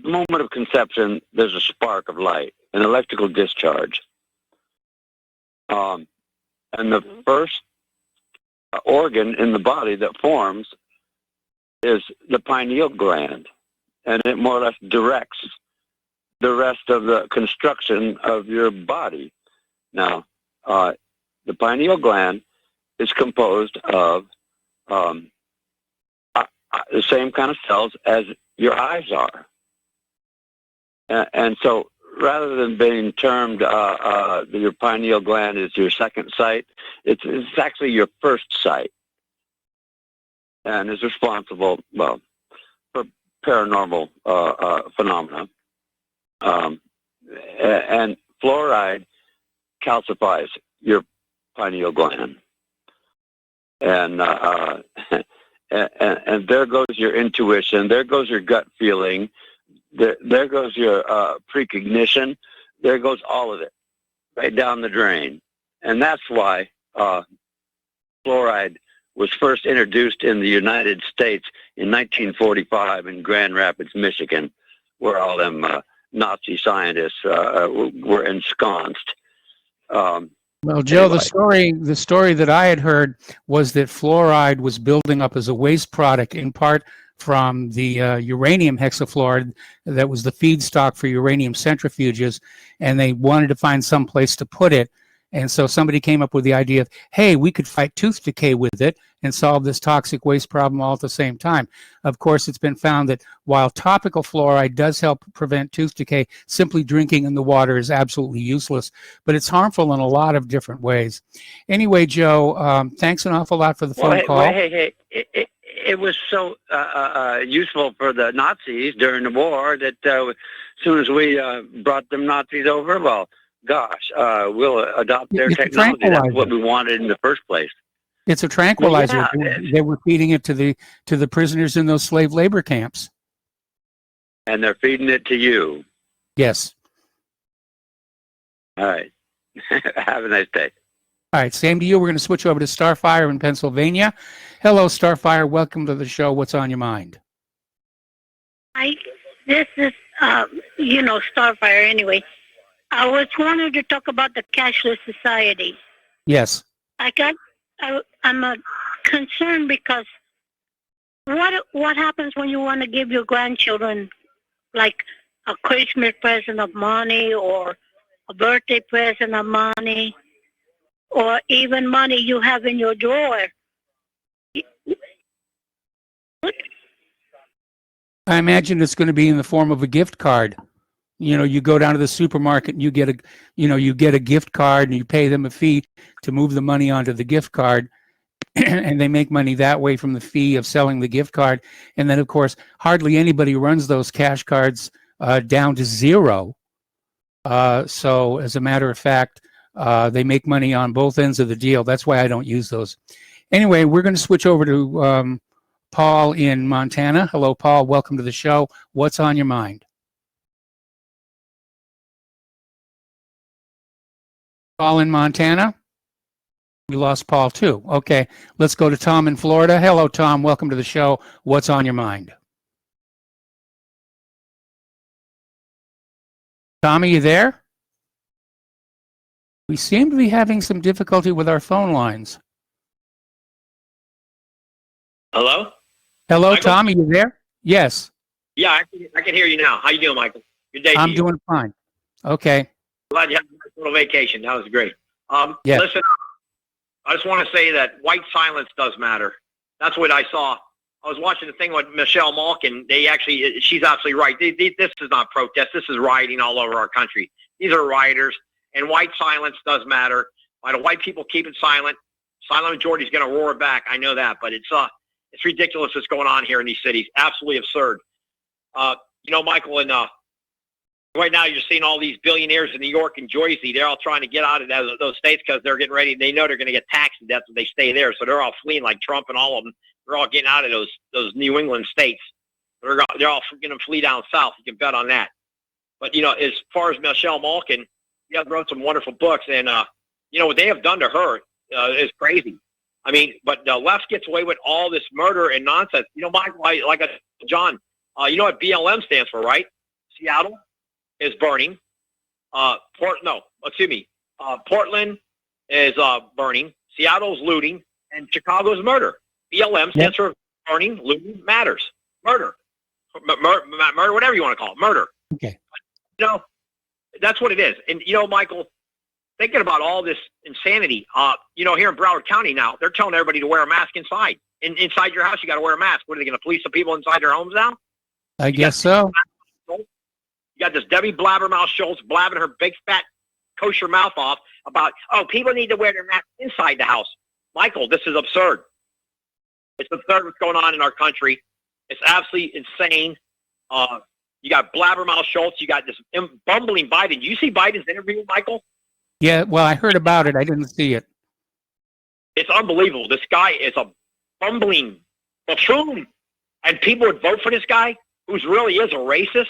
moment of conception, there's a spark of light, an electrical discharge. And the first organ in the body that forms is the pineal gland, and it more or less directs the rest of the construction of your body. Now, the pineal gland is composed of the same kind of cells as your eyes are. And so rather than being termed your pineal gland is your second sight, it's actually your first sight, and is responsible, well, for paranormal phenomena. And fluoride calcifies your pineal gland. And and there goes your intuition, there goes your gut feeling, there goes your precognition, there goes all of it right down the drain. And that's why fluoride was first introduced in the United States in 1945 in Grand Rapids, Michigan, where all them Nazi scientists were ensconced. Well, Joe, Anyway. the story that I had heard was that fluoride was building up as a waste product, in part from the uranium hexafluoride that was the feedstock for uranium centrifuges, and they wanted to find some place to put it. And so somebody came up with the idea of, hey, we could fight tooth decay with it and solve this toxic waste problem all at the same time. Of course, it's been found that while topical fluoride does help prevent tooth decay, simply drinking in the water is absolutely useless, but it's harmful in a lot of different ways. Anyway, Joe, thanks an awful lot for the phone call. Hey, it was so useful for the Nazis during the war that as soon as we brought them Nazis over, well, gosh, we'll adopt their technology. That's what we wanted in the first place. It's a tranquilizer. Well, yeah, they were feeding it to the prisoners in those slave labor camps. And they're feeding it to you. Yes. All right. Have a nice day. All right, same to you. We're going to switch over to Starfire in Pennsylvania. Hello, Starfire. Welcome to the show. What's on your mind? This is, Starfire anyway. I was wanting to talk about the cashless society. Yes. I'm concerned because what happens when you want to give your grandchildren like a Christmas present of money or a birthday present of money or even money you have in your drawer? I imagine it's going to be in the form of a gift card. You know, you go down to the supermarket and you get a gift card and you pay them a fee to move the money onto the gift card. And they make money that way from the fee of selling the gift card. And then, of course, hardly anybody runs those cash cards down to zero. So as a matter of fact, they make money on both ends of the deal. That's why I don't use those. Anyway, we're going to switch over to Paul in Montana. Hello, Paul. Welcome to the show. What's on your mind? Paul in Montana? We lost Paul too. Okay, let's go to Tom in Florida. Hello, Tom. Welcome to the show. What's on your mind? Tom, are you there? We seem to be having some difficulty with our phone lines. Hello? Hello, Michael? Tom. Are you there? Yes. Yeah, I can hear you now. How you doing, Michael? Good day to you. I'm doing fine. Okay. Glad you had a nice little vacation. That was great. Yes. Listen, I just want to say that white silence does matter. That's what I saw. I was watching the thing with Michelle Malkin. She's absolutely right. This is not protest. This is rioting all over our country. These are rioters, and white silence does matter. Why do white people keep it silent? Silent majority is going to roar back. I know that, but it's ridiculous what's going on here in these cities. Absolutely absurd. Michael, and right now you're seeing all these billionaires in New York and Jersey. They're all trying to get out of those states because they're getting ready. They know they're going to get taxed to death if they stay there. So they're all fleeing, like Trump and all of them. They're all getting out of those New England states. They're all going to flee down south. You can bet on that. But, as far as Michelle Malkin, wrote some wonderful books. And, what they have done to her is crazy. I mean, but the left gets away with all this murder and nonsense. Michael, John, you know what BLM stands for, right? Seattle is burning. Portland is burning. Seattle's looting, and Chicago's murder. BLM stands for burning, looting, matters. Murder, whatever you want to call it, murder. Okay. That's what it is. And, Michael, thinking about all this insanity, here in Broward County now, they're telling everybody to wear a mask inside. Inside your house, you got to wear a mask. What, are they going to police the people inside their homes now? I guess so. You got this Debbie Blabbermouth Schultz blabbing her big, fat, kosher mouth off about, people need to wear their mask inside the house. Michael, this is absurd. It's absurd what's going on in our country. It's absolutely insane. You got Blabbermouth Schultz. You got this bumbling Biden. Did you see Biden's interview, Michael? Yeah, well, I heard about it. I didn't see it. It's unbelievable. This guy is a bumbling buffoon. And people would vote for this guy, who really is a racist.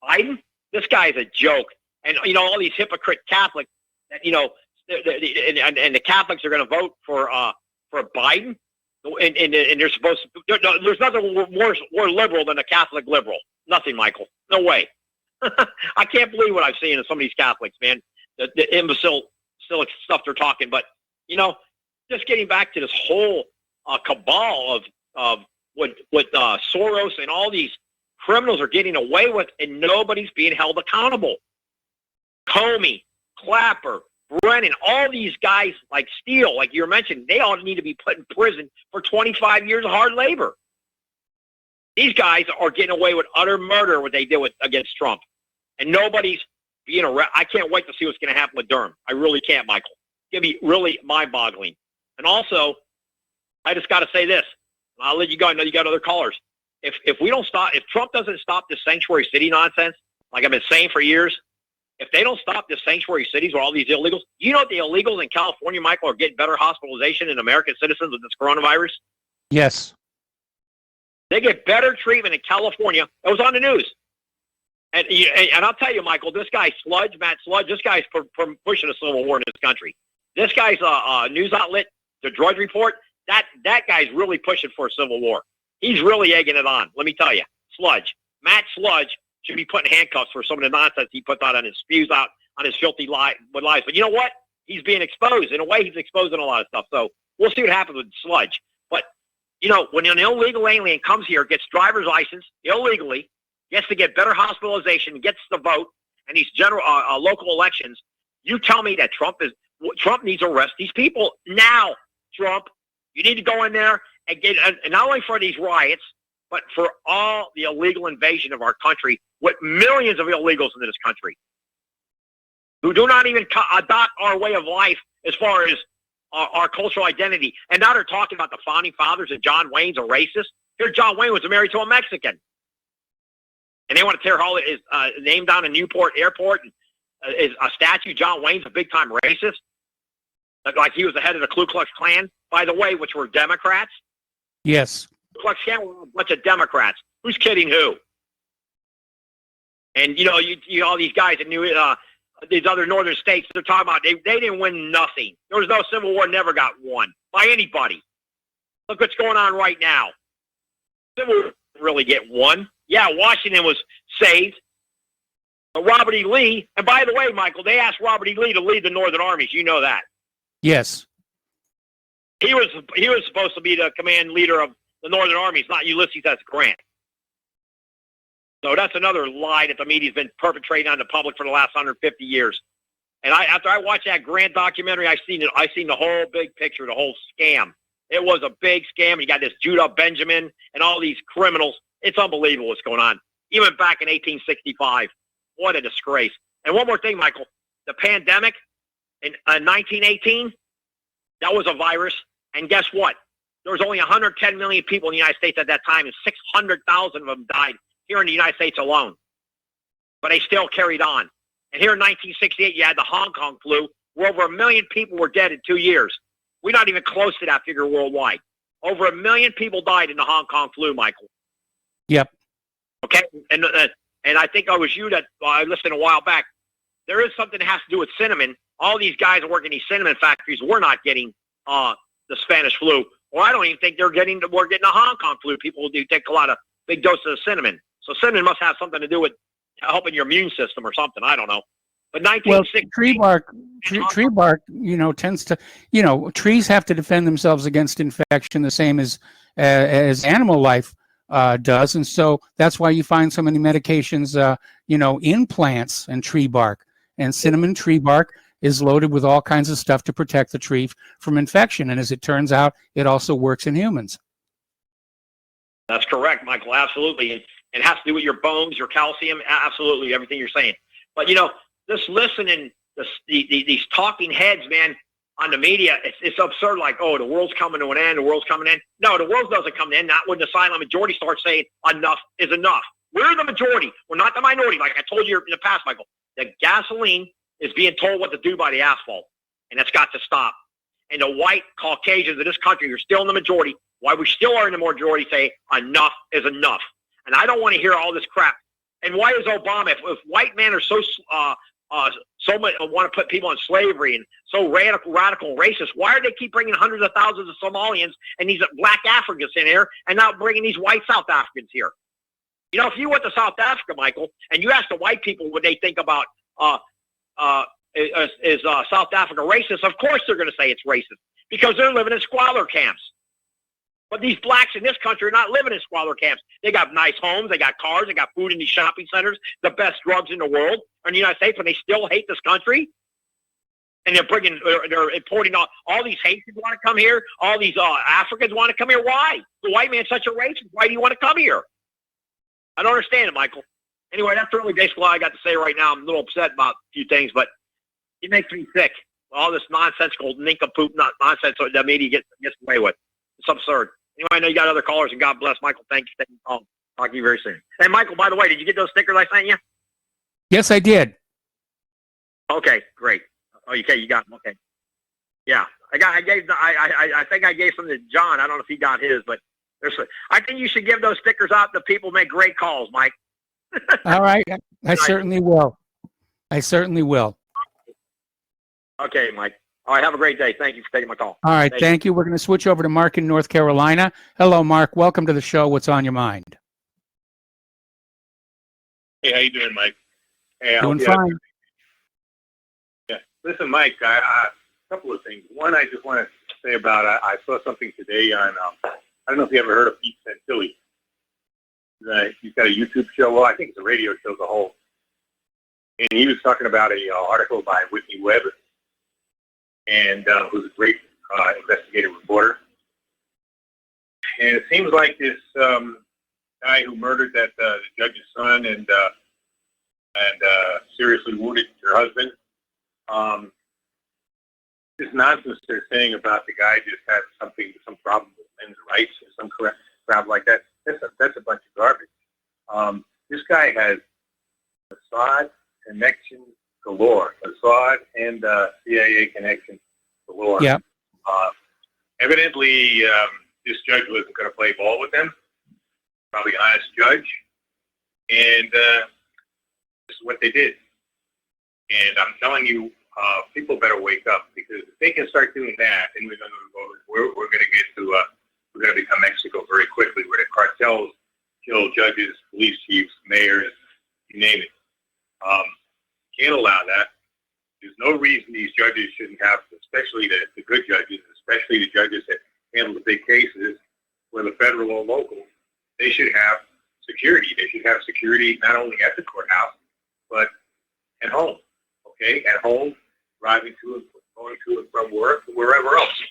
Biden, this guy is a joke. And, all these hypocrite Catholics, that, and the Catholics are going to vote for Biden. And they're supposed to, there's nothing more liberal than a Catholic liberal. Nothing, Michael. No way. I can't believe what I've seen in some of these Catholics, man. The imbecile stuff they're talking. But, just getting back to this whole cabal of what Soros and all these criminals are getting away with, and nobody's being held accountable. Comey, Clapper, Brennan, all these guys like Steele, like you mentioned, they all need to be put in prison for 25 years of hard labor. These guys are getting away with utter murder, what they did against Trump. And nobody's being arrested. I can't wait to see what's going to happen with Durham. I really can't, Michael. It's going to be really mind-boggling. And also, I just got to say this. I'll let you go. I know you got other callers. If we don't stop, if Trump doesn't stop this sanctuary city nonsense, like I've been saying for years, if they don't stop this sanctuary cities with all these illegals, the illegals in California, Michael, are getting better hospitalization than American citizens with this coronavirus? Yes. They get better treatment in California. It was on the news. And I'll tell you, Michael, this guy Matt Sludge, this guy's pushing a civil war in this country. This guy's a news outlet, the Drudge Report, that guy's really pushing for a civil war. He's really egging it on. Let me tell you, Matt Sludge should be put in handcuffs for some of the nonsense he puts out on his spews out on his filthy lies. But you know what? He's being exposed. In a way, he's exposing a lot of stuff. So we'll see what happens with Sludge. But, when an illegal alien comes here, gets driver's license illegally, gets to get better hospitalization, gets to vote, and these general local elections, you tell me that Trump needs to arrest these people now. Trump, you need to go in there and get, and not only for these riots, but for all the illegal invasion of our country, with millions of illegals into this country who do not even adopt our way of life as far as our cultural identity. And now they're talking about the founding fathers and John Wayne's a racist. Here, John Wayne was married to a Mexican. And they want to tear his name down in Newport Airport. And is a statue, John Wayne's a big-time racist. Like he was the head of the Ku Klux Klan, by the way, which were Democrats. Yes. Ku Klux Klan were a bunch of Democrats. Who's kidding who? And, you all these guys that knew these other northern states, they're talking about they didn't win nothing. There was no Civil War, never got won by anybody. Look what's going on right now. Civil War didn't really get won. Yeah, Washington was saved. But Robert E. Lee, and by the way, Michael, they asked Robert E. Lee to lead the Northern armies. You know that. Yes. He was supposed to be the command leader of the Northern armies, not Ulysses S. Grant. So that's another lie that the media's been perpetrating on the public for the last 150 years. And after I watched that Grant documentary, I seen the whole big picture, the whole scam. It was a big scam. You got this Judah Benjamin and all these criminals. It's unbelievable what's going on. Even back in 1865. What a disgrace. And one more thing, Michael. The pandemic in 1918, that was a virus. And guess what? There was only 110 million people in the United States at that time, and 600,000 of them died here in the United States alone. But they still carried on. And here in 1968, you had the Hong Kong flu, where over 1 million people were dead in 2 years. We're not even close to that figure worldwide. Over 1 million people died in the Hong Kong flu, Michael. Yep. Okay? And I think I was you that I listened a while back. There is something that has to do with cinnamon. All these guys that work in these cinnamon factories, we're not getting the Spanish flu. Or I don't even think we're getting the Hong Kong flu. People do take a lot of big doses of cinnamon. So cinnamon must have something to do with helping your immune system or something. I don't know. But 1960. Well, tree bark, tends to, trees have to defend themselves against infection the same as animal life. does. And so that's why you find so many medications, in plants and tree bark. And cinnamon tree bark is loaded with all kinds of stuff to protect the tree from infection. And as it turns out, it also works in humans. That's correct, Michael. Absolutely. And it has to do with your bones, your calcium, absolutely, everything you're saying. But, just listening, these talking heads, man, on the media, it's absurd. Like, oh, the world's coming to an end. The world's coming in. No, the world doesn't come to an end. Not when the silent majority starts saying enough is enough. We're the majority. We're not the minority. Like I told you in the past, Michael, the gasoline is being told what to do by the asphalt, and that's got to stop. And the white Caucasians of this country are still in the majority. Why we still are in the majority say enough is enough. And I don't want to hear all this crap. And why is Obama, if white men are so much want to put people in slavery and so radical and racist, why do they keep bringing hundreds of thousands of Somalians and these black Africans in here and not bringing these white South Africans here? If you went to South Africa, Michael, and you ask the white people what they think about is South Africa racist, of course they're going to say it's racist because they're living in squalor camps. But these blacks in this country are not living in squalor camps. They got nice homes, they got cars, they got food in these shopping centers, the best drugs in the world are in the United States, but they still hate this country. And they're importing all these Haitians want to come here, all these Africans want to come here. Why? The white man's such a racist. Why do you want to come here? I don't understand it, Michael. Anyway, that's really basically all I got to say right now. I'm a little upset about a few things, but it makes me sick. All this nonsensical nincompoop nonsense the media gets away with. It's absurd. Anyway, I know you got other callers, and God bless, Michael. Thank you for taking the call. Talk to you very soon. Hey, Michael, by the way, did you get those stickers I sent you? Yes, I did. Okay, great. Oh, okay, you got them. Okay. Yeah, I think I gave some to John. I don't know if he got his, but I think you should give those stickers out to people who make great calls, Mike. All right. I certainly will. I certainly will. Okay, Mike. All right, have a great day. Thank you for taking my call. All right, thank you. We're going to switch over to Mark in North Carolina. Hello, Mark. Welcome to the show. What's on your mind? Hey, how you doing, Mike? Hey, doing fine. Yeah. Listen, Mike, a couple of things. One, I just want to say about, I saw something today on, I don't know if you ever heard of Pete Santilli. He's got a YouTube show. Well, I think it's a radio show as a whole. And he was talking about an article by Whitney Webb, and who's a great investigative reporter. And it seems like this guy who murdered the judge's son and seriously wounded her husband, this nonsense they're saying about the guy just had some problem with men's rights or some crap like that. That's a bunch of garbage. This guy has Mossad connections galore. Mossad and CIA connections galore. Yeah. Evidently, this judge wasn't going to play ball with them. Probably an honest judge. And this is what they did. And I'm telling you, people better wake up, because if they can start doing that, then we're going to get to we're going to become Mexico very quickly, where the cartels kill judges, police chiefs, mayors, you name it. Can't allow that. There's no reason these judges shouldn't have, especially the good judges, especially the judges that handle the big cases, whether federal or local, they should have security. They should have security not only at the courthouse, but at home. Okay, at home, driving to and going to and from work, or wherever else.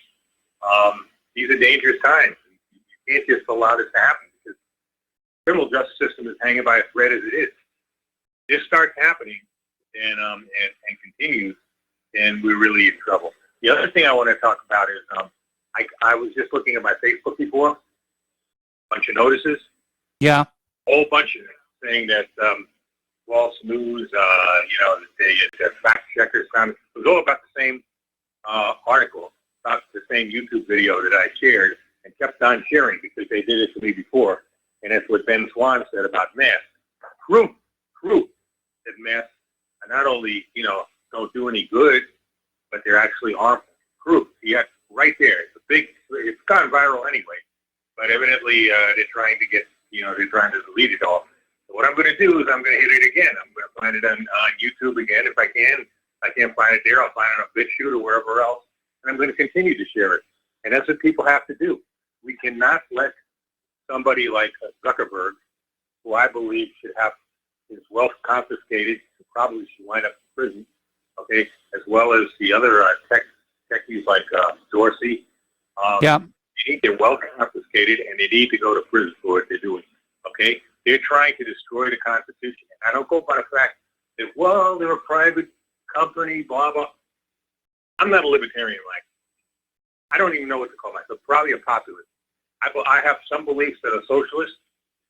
These are dangerous times. You can't just allow this to happen, because the criminal justice system is hanging by a thread as it is. This starts happening and continues, and we're really in trouble. The other thing I want to talk about is I was just looking at my Facebook before, a bunch of notices. Yeah. A whole bunch of them saying that false news, the fact checkers found it was all about the same article, about the same YouTube video that I shared and kept on sharing, because they did it to me before. And that's what Ben Swan said about masks. Proof that masks are not only, don't do any good, but they're actually harmful. Proof. Yeah, right there. It's gone viral anyway, but evidently they're trying to delete it all. So what I'm going to do is I'm going to hit it again. I'm going to find it on YouTube again if I can. If I can't find it there, I'll find it on BitChute or wherever else, and I'm going to continue to share it. And that's what people have to do. We cannot let somebody like Zuckerberg, who I believe should have his wealth confiscated, probably should wind up in prison, okay, as well as the other techies like Dorsey. Yeah. They need their wealth confiscated, and they need to go to prison for what they're doing, okay? They're trying to destroy the Constitution. And I don't go by the fact that, well, they're a private company, blah, blah. I'm not a libertarian, like. I don't even know what to call myself. Probably a populist. I have some beliefs that are socialist,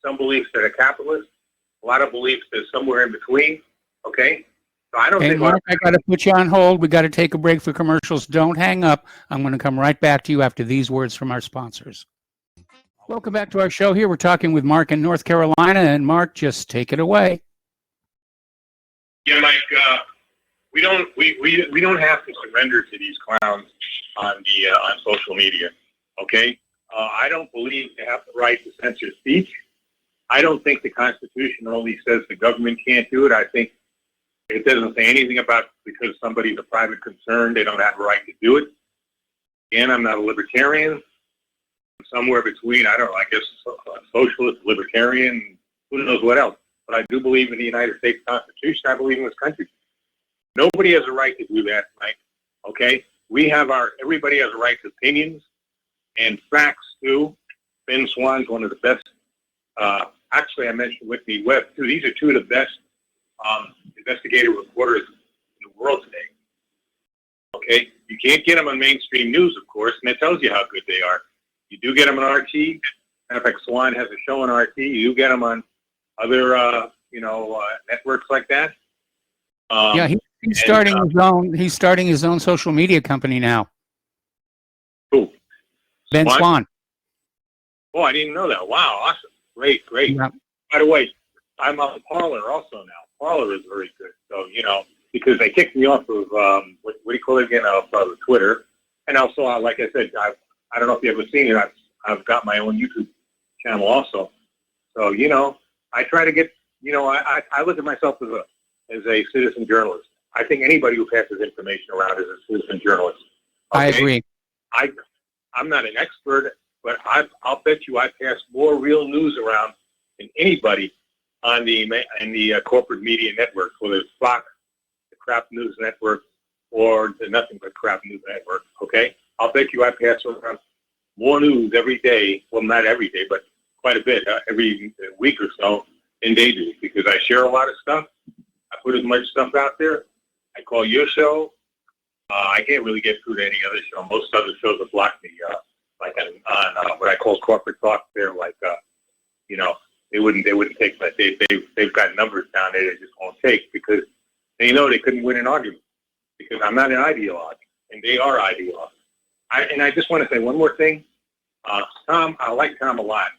some beliefs that are capitalist, a lot of beliefs that are somewhere in between, okay? So I don't Hey, think... Mark, I got to put you on hold. We got to take a break for commercials. Don't hang up. I'm going to come right back to you after these words from our sponsors. Welcome back to our show here. We're talking with Mark in North Carolina, and Mark, just take it away. Yeah, Mike, we don't have to surrender to these clowns on social media, okay? I don't believe they have the right to censor speech. I don't think the Constitution only says the government can't do it. I think it doesn't say anything about because somebody's a private concern, they don't have a right to do it. Again, I'm not a libertarian. I'm somewhere between, I don't know, I guess socialist, libertarian, who knows what else. But I do believe in the United States Constitution. I believe in this country. Nobody has a right to do that, Mike, okay? Everybody has a right to opinions and facts, too. Ben Swan's one of the best. Actually, I mentioned Whitney Webb, too. These are two of the best investigative reporters in the world today. Okay? You can't get them on mainstream news, of course, and it tells you how good they are. You do get them on RT. In fact, Swan has a show on RT. You do get them on other, networks like that. Yeah, he's starting his own. He's starting his own social media company now. Who? Ben Swan. Oh, I didn't know that. Wow, awesome. Great. Yeah. By the way, I'm on Parler also now. Parler is very good. So, because they kicked me off of, what do you call it again, of Twitter. And also, like I said, I don't know if you've ever seen it, I've got my own YouTube channel also. So, I try to get, I look at myself as a citizen journalist. I think anybody who passes information around is a citizen journalist. Okay? I agree. I'm not an expert, but I'll bet you I pass more real news around than anybody in the corporate media networks, whether it's Fox, the Crap News Network, or the Nothing But Crap News Network, okay? I'll bet you I pass around more news every day, well, not every day, but quite a bit, every week or so in they do, because I share a lot of stuff. I put as much stuff out there. I call your show. I can't really get through to any other show. Most other shows have blocked me, like on what I call corporate talk. They're like, they wouldn't take that. They've got numbers down there they just won't take because they know they couldn't win an argument because I'm not an ideologue and they are ideologues. I just want to say one more thing. Tom, I like Tom a lot,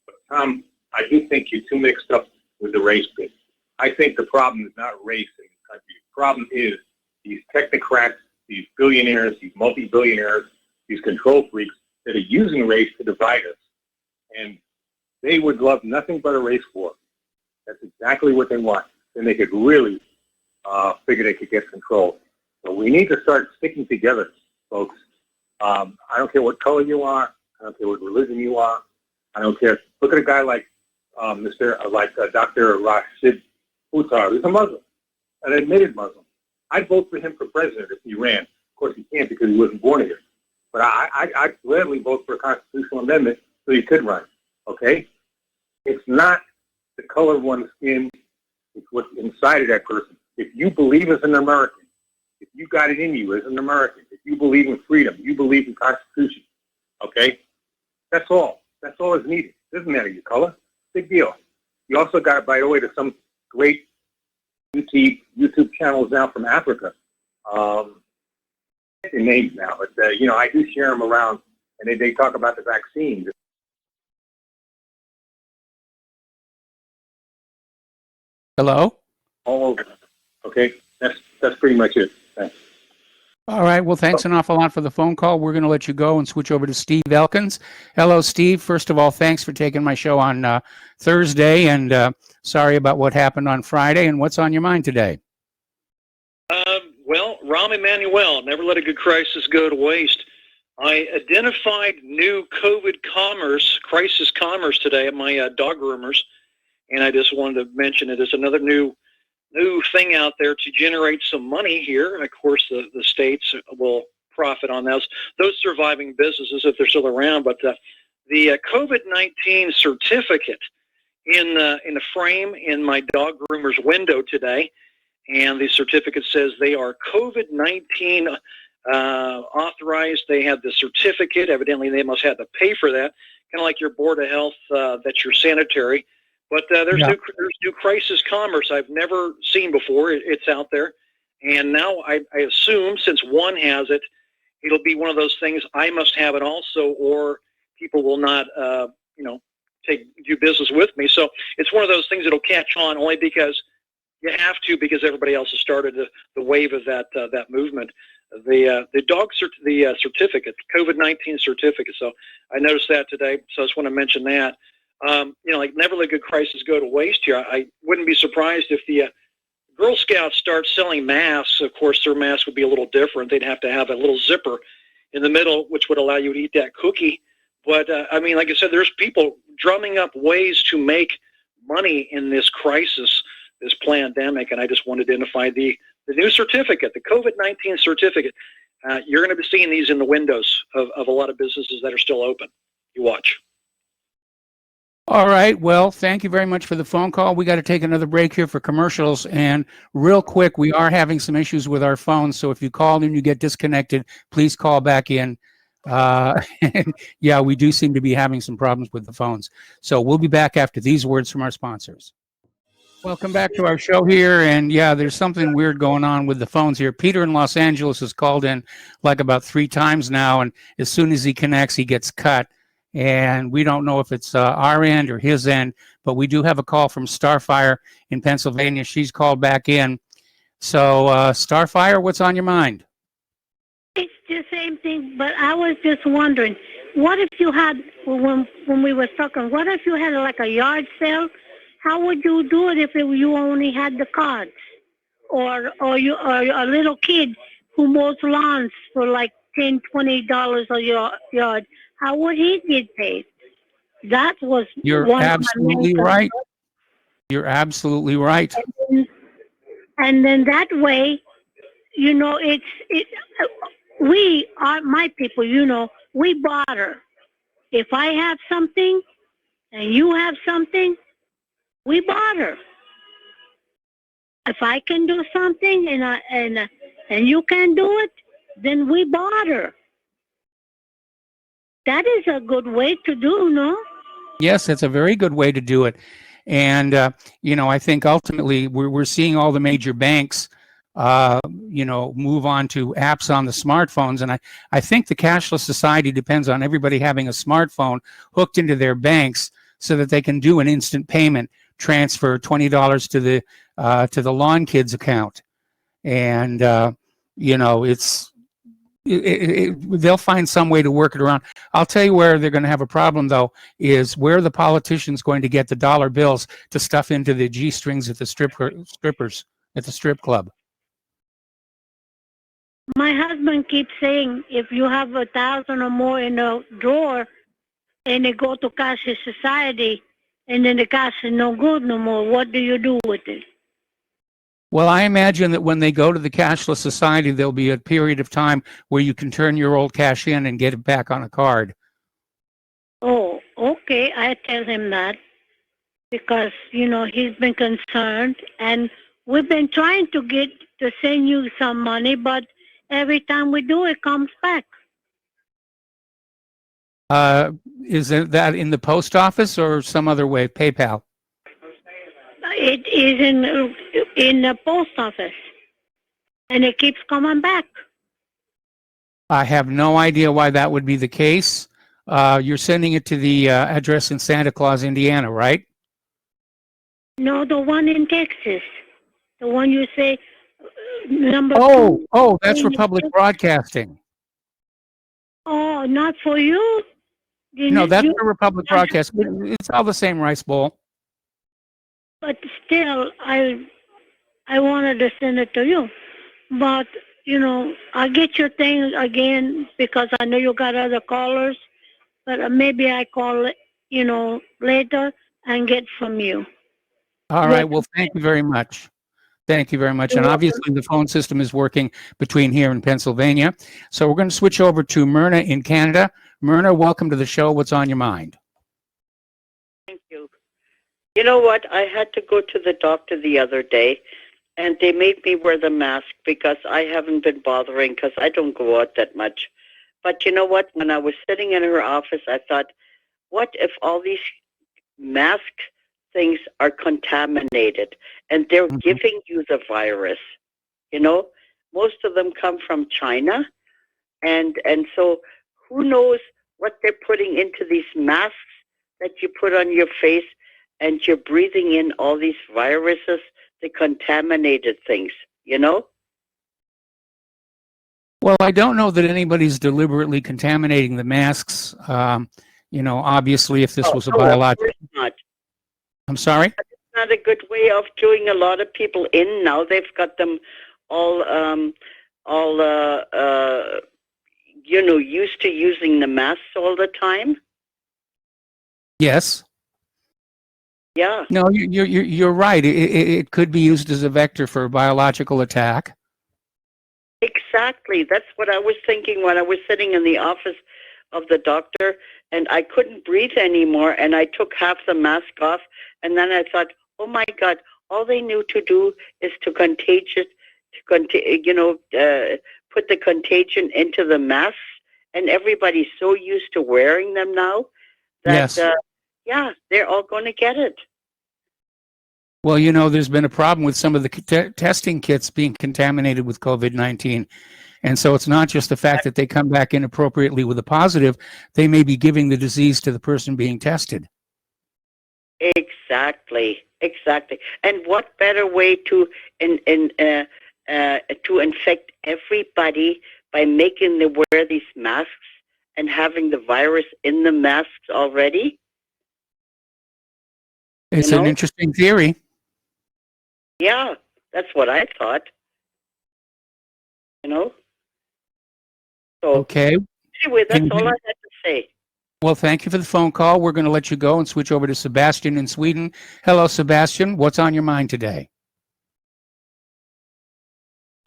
but Tom, I do think you're too mixed up with the race bit. I think the problem is not race in this country. The problem is these technocrats, these billionaires, these multi-billionaires, these control freaks that are using race to divide us. And they would love nothing but a race war. That's exactly what they want. Then they could really figure they could get control. So we need to start sticking together, folks. I don't care what color you are. I don't care what religion you are. I don't care. Look at a guy like Dr. Rashid Uttar, who's a Muslim, an admitted Muslim. I'd vote for him for president if he ran. Of course, he can't because he wasn't born here. But I'd gladly vote for a constitutional amendment so he could run. Okay? It's not the color of one's skin. It's what's inside of that person. If you believe as an American, if you got it in you as an American, if you believe in freedom, you believe in Constitution, okay? That's all. That's all is needed. Doesn't matter your color. Big deal. You also got, by the way, to some great YouTube channels now from Africa. Their names now, but I do share them around, and they talk about the vaccines. Hello? All over. Okay, that's pretty much it. Thanks. All right. Well, thanks an awful lot for the phone call. We're going to let you go and switch over to Steve Elkins. Hello, Steve. First of all, thanks for taking my show on Thursday, and sorry about what happened on Friday. And what's on your mind today? Well, Rahm Emanuel, never let a good crisis go to waste. I identified new COVID crisis commerce today at my dog groomers, and I just wanted to mention it as another new thing out there to generate some money here. Of course, the states will profit on those surviving businesses if they're still around. But the COVID-19 certificate in the frame in my dog groomer's window today, and the certificate says they are COVID-19 authorized. They have the certificate. Evidently, they must have to pay for that, kind of like your Board of Health, that's your sanitary. But there's new crisis commerce I've never seen before. It's out there. And now I assume since one has it, it'll be one of those things I must have it also, or people will not, do business with me. So it's one of those things that'll catch on only because you have to, because everybody else has started the wave of that movement. The certificate, COVID-19 certificate. So I noticed that today. So I just want to mention that. Never let good crisis go to waste here. I wouldn't be surprised if the Girl Scouts start selling masks. Of course, their mask would be a little different. They'd have to have a little zipper in the middle, which would allow you to eat that cookie. But, like I said, there's people drumming up ways to make money in this crisis, this pandemic, and I just want to identify the new certificate, the COVID-19 certificate. You're going to be seeing these in the windows of a lot of businesses that are still open. You watch. All right. Well, thank you very much for the phone call. We got to take another break here for commercials. And real quick, we are having some issues with our phones. So if you call and you get disconnected, please call back in. And yeah, we do seem to be having some problems with the phones. So we'll be back after these words from our sponsors. Welcome back to our show here. And yeah, there's something weird going on with the phones here. Peter in Los Angeles has called in like about 3 times now. And as soon as he connects, he gets cut. And we don't know if it's our end or his end, but we do have a call from Starfire in Pennsylvania. She's called back in. So, Starfire, what's on your mind? It's the same thing, but I was just wondering, what if you had, when we were talking, what if you had like a yard sale? How would you do it if you only had the cards? Or a little kid who mows lawns for like $10, $20 a yard? How would he get paid? That was You're absolutely right. You're absolutely right. And then that way, we are my people. We barter. If I have something and you have something, we barter. If I can do something and you can do it, then we barter. That is a good way to do, no? Yes, it's a very good way to do it. And, I think ultimately we're seeing all the major banks, move on to apps on the smartphones. And I think the cashless society depends on everybody having a smartphone hooked into their banks so that they can do an instant payment, transfer $20 to the lawn kids account. And, they'll find some way to work it around. I'll tell you where they're going to have a problem, though, is where the politicians going to get the dollar bills to stuff into the G-strings at the strippers at the strip club. My husband keeps saying, if you have 1,000 or more in a drawer and they go to cashless society and then the cash is no good no more, what do you do with it? Well, I imagine that when they go to the cashless society, there'll be a period of time where you can turn your old cash in and get it back on a card. Oh, okay. I tell him that because, he's been concerned. And we've been trying to send you some money, but every time we do, it comes back. Is that in the post office or some other way, PayPal? It is in the post office, and it keeps coming back. I have no idea why that would be the case. You're sending it to the address in Santa Claus, Indiana, right? No, the one in Texas. The one you say, number 2. Oh, that's Republic Broadcasting. Oh, not for you? No, that's for Republic Broadcasting. It's all the same rice bowl. But still, I wanted to send it to you. But I'll get your thing again because I know you got other callers, but maybe I call, later and get from you. All right. Well, thank you very much. Thank you very much. And obviously, the phone system is working between here and Pennsylvania. So we're going to switch over to Myrna in Canada. Myrna, welcome to the show. What's on your mind? Thank you. You know what? I had to go to the doctor the other day, and they made me wear the mask because I haven't been bothering because I don't go out that much. But you know what? When I was sitting in her office, I thought, what if all these mask things are contaminated and they're giving you the virus? Most of them come from China, and so who knows what they're putting into these masks that you put on your face, and you're breathing in all these viruses, the contaminated things, Well, I don't know that anybody's deliberately contaminating the masks. Obviously, if this was a biological... not. I'm sorry? It's not a good way of doing a lot of people in now. They've got them all used to using the masks all the time. Yes. Yeah. No, you're right. It could be used as a vector for a biological attack. Exactly. That's what I was thinking when I was sitting in the office of the doctor, and I couldn't breathe anymore, and I took half the mask off, and then I thought, oh my God, all they knew to do is to put the contagion into the masks, and everybody's so used to wearing them now that, yes. They're all going to get it. Well, there's been a problem with some of the testing kits being contaminated with COVID-19. And so it's not just the fact that they come back inappropriately with a positive, they may be giving the disease to the person being tested. Exactly. And what better way to infect everybody by making them wear these masks and having the virus in the masks already? It's an interesting theory. Yeah, that's what I thought. So, okay. Anyway, that's all I had to say. Well, thank you for the phone call. We're going to let you go and switch over to Sebastian in Sweden. Hello, Sebastian. What's on your mind today?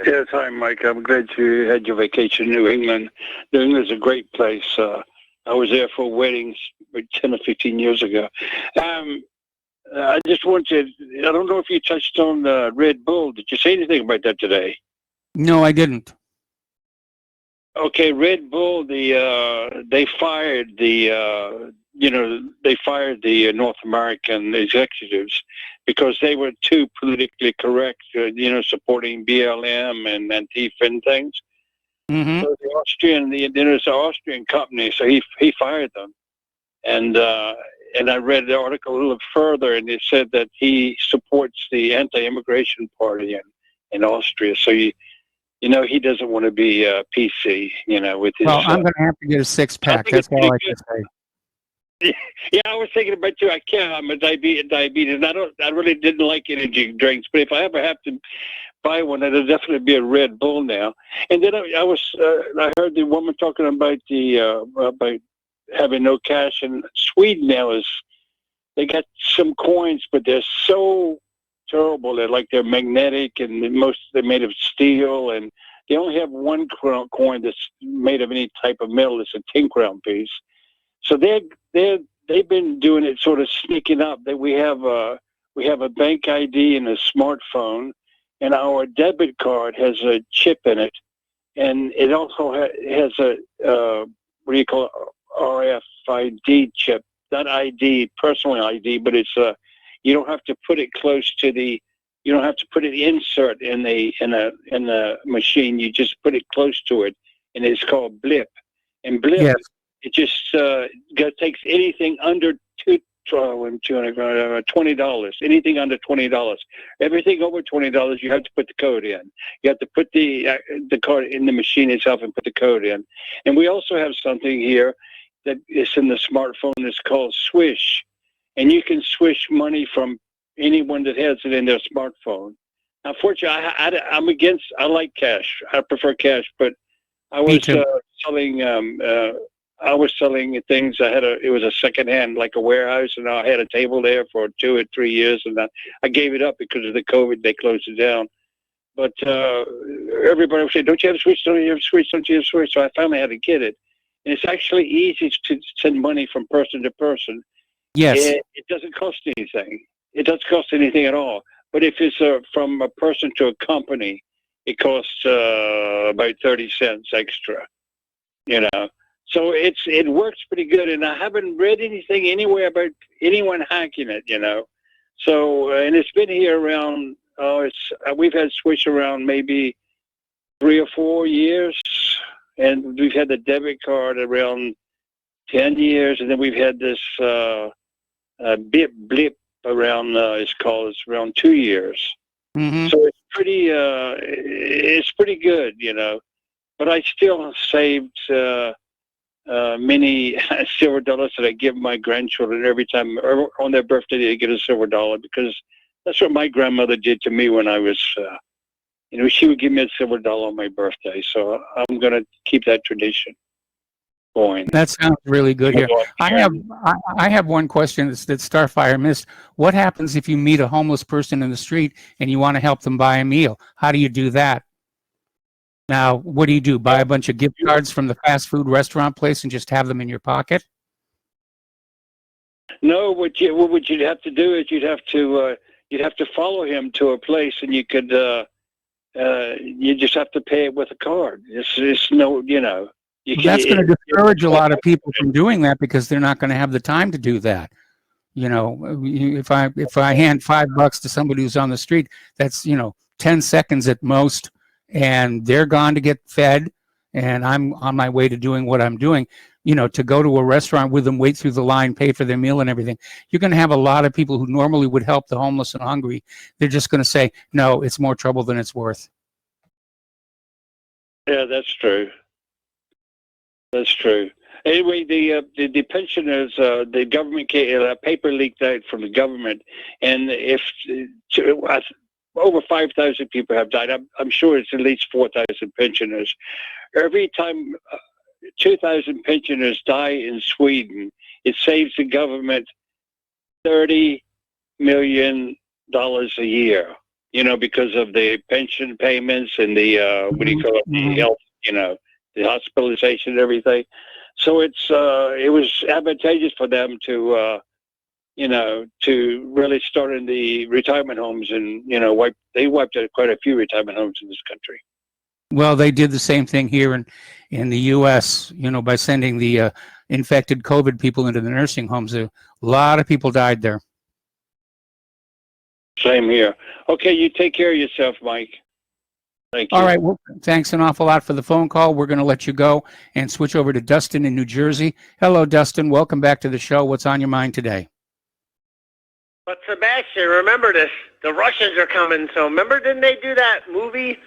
Yes, hi, Mike. I'm glad you had your vacation in New England. New England's a great place. I was there for weddings 10 or 15 years ago. I just wanted I don't know if you touched on Red Bull. Did you say anything about that today? No, I didn't. Okay, Red Bull, they fired the North American executives because they were too politically correct, supporting BLM and Antifa and things. Mm-hmm. So there's an Austrian company, so he fired them. And I read the article a little further, and it said that he supports the anti-immigration party in Austria. So he doesn't want to be PC, with his... Well, I'm going to have to get a six-pack. That's all I can say. Yeah, I was thinking about you. I'm a diabetes, and I really didn't like energy drinks, but if I ever have to buy one, it'll definitely be a Red Bull now. And then I heard the woman talking about about having no cash in Sweden now. They got some coins, but they're so terrible. They're magnetic, and they're made of steel, and they only have one coin that's made of any type of metal. It's a 10-crown piece. So they've been doing it, sort of sneaking up. That we have a bank ID and a smartphone, and our debit card has a chip in it, and it also has a what do you call it? RFID chip, not ID, personal ID, but it's you don't have to put it close to you don't have to put it insert in the machine. You just put it close to it, and it's called Blip. And Blip, yes. It just takes anything under $20. Anything under $20. Everything over $20, you have to put the code in. You have to put the card in the machine itself and put the code in. And we also have something here that is in the smartphone. It's called Swish, and you can swish money from anyone that has it in their smartphone. Unfortunately, I like cash. I prefer cash, but I Me was too. I was selling things. It was a secondhand, like a warehouse, and I had a table there for 2 or 3 years, and I gave it up because of the COVID. They closed it down. But everybody would say, "Don't you have a switch? Don't you have a switch? Don't you have a switch?" So I finally had to get it. And it's actually easy to send money from person to person. Yes. It doesn't cost anything. It doesn't cost anything at all. But if it's from a person to a company, it costs about 30 cents extra. You know, so it works pretty good. And I haven't read anything anywhere about anyone hacking it. You know, so and it's been here around. We've had Swish around maybe 3 or 4 years, and we've had the debit card around 10 years, and then we've had this blip around. It's around 2 years. Mm-hmm. So it's pretty good, you know. But I still saved many silver dollars that I give my grandchildren every time on their birthday they get a silver dollar, because that's what my grandmother did to me when I was, she would give me a silver dollar on my birthday. So I'm going to keep that tradition going. That sounds really good here. I have one question that Starfire missed. What happens if you meet a homeless person in the street and you want to help them buy a meal? How do you do that? Now, what do you do? Buy a bunch of gift cards from the fast food restaurant place and just have them in your pocket? No, what you'd have to do is you'd have to follow him to a place, and you could you just have to pay it with a card. It's no, you know. That's going to discourage a lot of people from doing that because they're not going to have the time to do that. You know, if I hand $5 to somebody who's on the street, that's 10 seconds at most, and they're gone to get fed, and I'm on my way to doing what I'm doing. To go to a restaurant with them, wait through the line, pay for their meal and everything. You're going to have a lot of people who normally would help the homeless and hungry. They're just going to say, no, it's more trouble than it's worth. Yeah, that's true. That's true. Anyway, the pensioners, the government a paper leaked out from the government, and if over 5,000 people have died, I'm sure it's at least 4,000 pensioners. Every time 2,000 pensioners die in Sweden, it saves the government $30 million a year. Because of the pension payments and the what do you call it, the health, the hospitalization and everything. So it was advantageous for them to really start in the retirement homes, and they wiped out quite a few retirement homes in this country. Well, they did the same thing here in the U.S., by sending the infected COVID people into the nursing homes. A lot of people died there. Same here. Okay, you take care of yourself, Mike. Thank you. All right. Well, thanks an awful lot for the phone call. We're going to let you go and switch over to Dustin in New Jersey. Hello, Dustin. Welcome back to the show. What's on your mind today? But Sebastian, remember this. The Russians are coming. So remember, didn't they do that movie?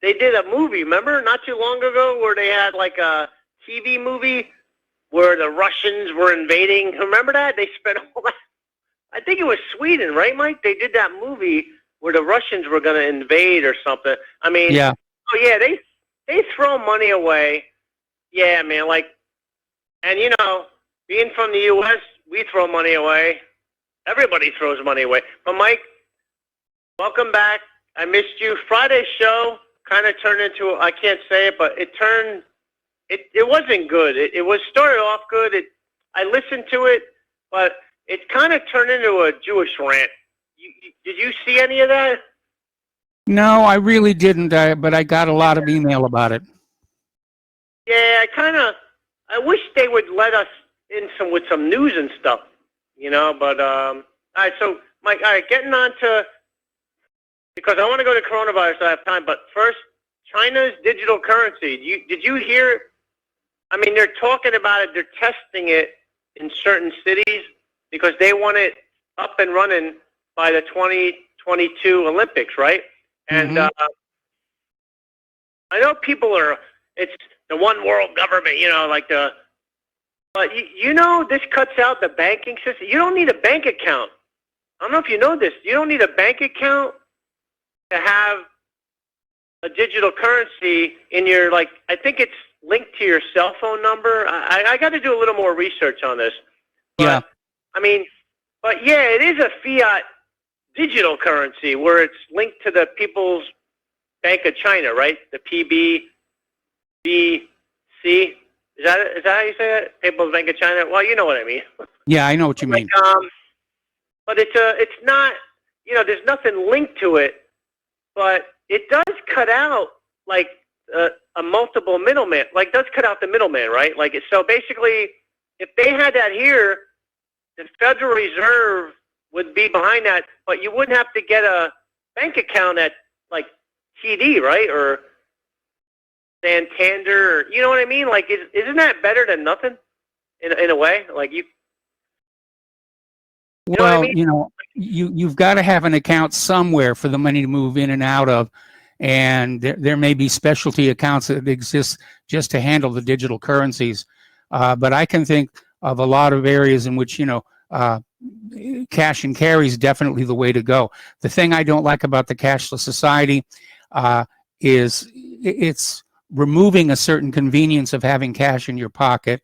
They did a movie, remember, not too long ago, where they had like a TV movie where the Russians were invading. Remember that? They spent all that. I think it was Sweden, right, Mike? They did that movie where the Russians were going to invade or something. I mean, yeah. Oh yeah, they throw money away. Yeah, man, and being from the U.S., we throw money away. Everybody throws money away. But Mike, welcome back. I missed you. Friday's show kind of turned into, I can't say it, but it wasn't good. It was started off good. I listened to it, but it kind of turned into a Jewish rant. Did you see any of that? No, I really didn't, but I got a lot of email about it. Yeah, I wish they would let us in with some news and stuff, but, all right, so, Mike, all right, getting on to, because I want to go to coronavirus, I have time, but first, China's digital currency. Did you hear? I mean, they're talking about it. They're testing it in certain cities because they want it up and running by the 2022 Olympics, right? And I know people it's the one world government, but this cuts out the banking system. You don't need a bank account. I don't know if you know this. You don't need a bank account to have a digital currency in your, like, I think it's linked to your cell phone number. I got to do a little more research on this. But, Yeah. I mean, but yeah, it is a fiat digital currency where it's linked to the People's Bank of China, right? The PBBC. Is that how you say it? People's Bank of China? Well, you know what I mean. Yeah, I know what you mean. But it's not, there's nothing linked to it, but it does cut out, like, a multiple middleman, like, does cut out the middleman, right? Like, so basically, if they had that here, the Federal Reserve would be behind that, but you wouldn't have to get a bank account at, like, TD, right? Or Santander, or, you know what I mean? Like, isn't that better than nothing in a way? Like, Well, you've got to have an account somewhere for the money to move in and out of, and there may be specialty accounts that exist just to handle the digital currencies. But I can think of a lot of areas in which, cash and carry is definitely the way to go. The thing I don't like about the cashless society is it's removing a certain convenience of having cash in your pocket.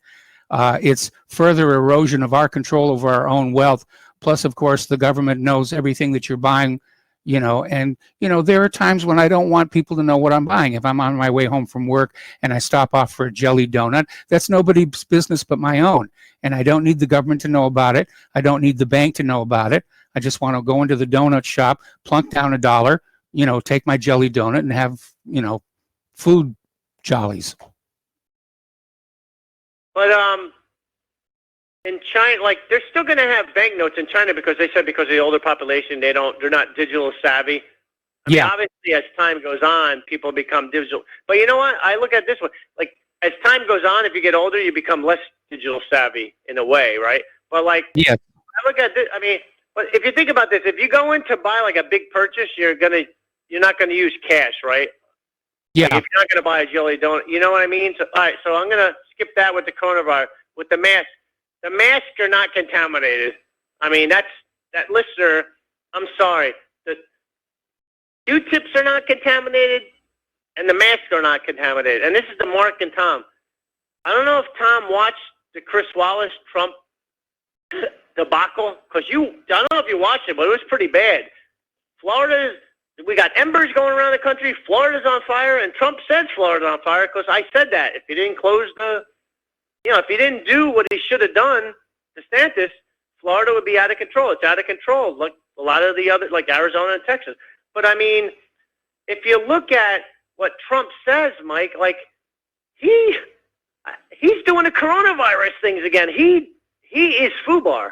It's further erosion of our control over our own wealth. Plus, of course, the government knows everything that you're buying, and, there are times when I don't want people to know what I'm buying. If I'm on my way home from work and I stop off for a jelly donut, that's nobody's business but my own. And I don't need the government to know about it. I don't need the bank to know about it. I just want to go into the donut shop, plunk down $1, take my jelly donut and have, food jollies. But in China, like, they're still going to have banknotes in China because they said because of the older population, they're not digital savvy. I mean, obviously, as time goes on, people become digital. But you know what? I look at this one. Like, as time goes on, if you get older, you become less digital savvy in a way, right? But, like, yeah. I look at this. I mean, but if you think about this, if you go in to buy, like, a big purchase, you're not going to use cash, right? Yeah. Like, if you're not going to buy a jelly donut, you know what I mean? So, all right, so I'm going to skip that with the coronavirus. With the mask. The masks are not contaminated. I mean, that listener, I'm sorry. The Q-tips are not contaminated, and the masks are not contaminated. And this is the Mark and Tom. I don't know if Tom watched the Chris Wallace Trump debacle, because I don't know if you watched it, but it was pretty bad. We got embers going around the country. Florida's on fire, and Trump said Florida's on fire because I said that. If he didn't if he didn't do what he should have done, DeSantis, Florida would be out of control. It's out of control, like a lot of the other, like Arizona and Texas. But, I mean, if you look at what Trump says, Mike, like, he's doing the coronavirus things again. He is FUBAR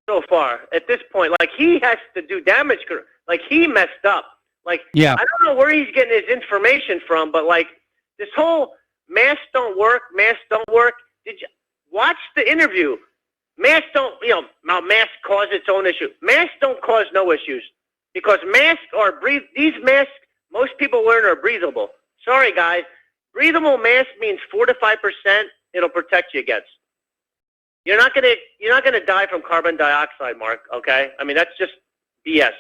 so far at this point. Like, he has to do damage. Like, he messed up. Like, yeah. I don't know where he's getting his information from, but, like, this whole masks don't work. Did you watch the interview? Masks don't, masks cause its own issue. Masks don't cause no issues because these masks most people wearing are breathable. Sorry, guys. Breathable mask means 4 to 5% it'll protect you against. You're not gonna die from carbon dioxide, Mark. Okay? I mean, that's just BS.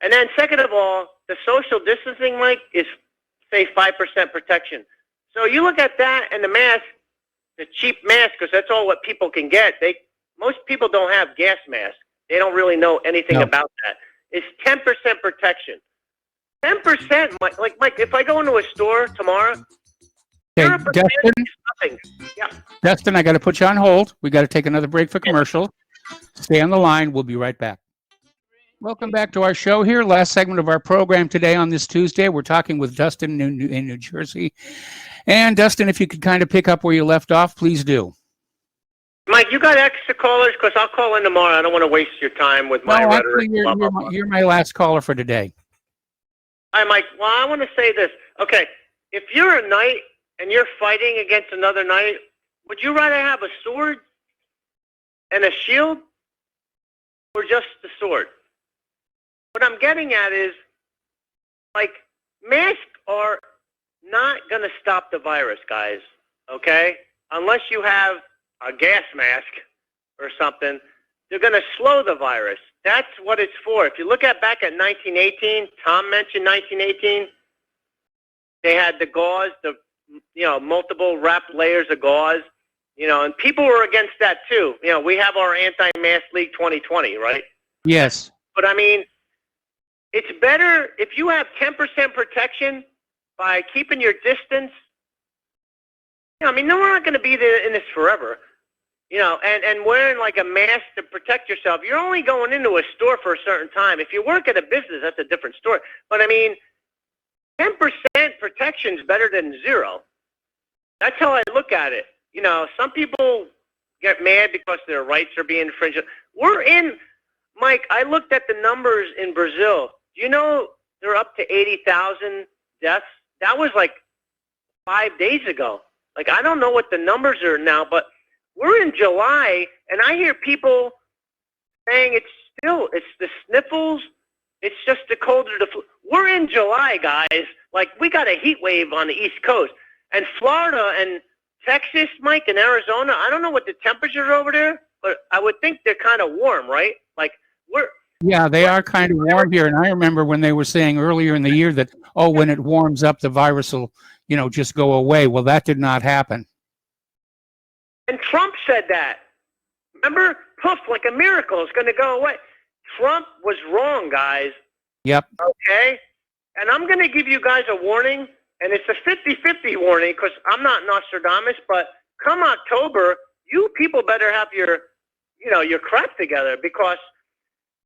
And then second of all, the social distancing, Mike, is say 5% protection. So you look at that and the mask, the cheap mask, because that's all what people can get. Most people don't have gas masks. They don't really know anything about that. It's 10% protection. 10%, Mike, if I go into a store tomorrow, Okay, Dustin, nothing. Yeah. Dustin, I got to put you on hold. We got to take another break for commercial. Stay on the line. We'll be right back. Welcome back to our show here. Last segment of our program today on this Tuesday. We're talking with Dustin in New Jersey. And Dustin, if you could kind of pick up where you left off, please do. Mike, you got extra callers? Because I'll call in tomorrow. I don't want to waste your time with my rhetoric. You're my last caller for today. Hi, Mike. Well, I want to say this. Okay, if you're a knight and you're fighting against another knight, would you rather have a sword and a shield or just the sword? What I'm getting at is, like, masks are not going to stop the virus, guys, okay? Unless you have a gas mask or something, they're going to slow the virus. That's what it's for. If you look at back at 1918, Tom mentioned 1918. They had the gauze, multiple wrapped layers of gauze, and people were against that too. We have our anti-mask league 2020, right? Yes. But I mean, it's better if you have 10% protection by keeping your distance. No, we're not going to be in this forever. And wearing like a mask to protect yourself. You're only going into a store for a certain time. If you work at a business, that's a different story. But 10% protection is better than zero. That's how I look at it. Some people get mad because their rights are being infringed. Mike, I looked at the numbers in Brazil. They're up to 80,000 deaths. That was like 5 days ago. Like, I don't know what the numbers are now, but we're in July, and I hear people saying it's the sniffles, it's just the cold or the flu. We're in July, guys. Like, we got a heat wave on the East Coast. And Florida and Texas, Mike, and Arizona, I don't know what the temperatures are over there, but I would think they're kind of warm, right? Like, Yeah, they are kind of warm here. And I remember when they were saying earlier in the year that, when it warms up, the virus will, just go away. Well, that did not happen. And Trump said that. Remember? Poof, like a miracle. It's going to go away. Trump was wrong, guys. Yep. Okay? And I'm going to give you guys a warning, and it's a 50-50 warning because I'm not Nostradamus, but come October, you people better have your crap together, because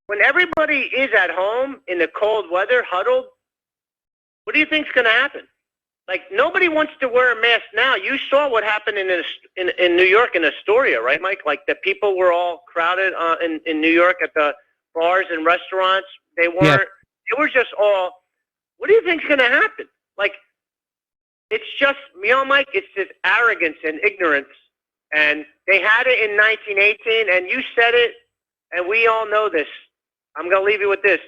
when everybody is at home in the cold weather, huddled, what do you think's going to happen? Like, nobody wants to wear a mask now. You saw what happened in New York in Astoria, right, Mike? Like, the people were all crowded in New York at the bars and restaurants. They weren't. Yeah. It was just all. What do you think's going to happen? Like, it's just, Mike, it's just arrogance and ignorance. And they had it in 1918, and you said it, and we all know this. I'm going to leave you with this.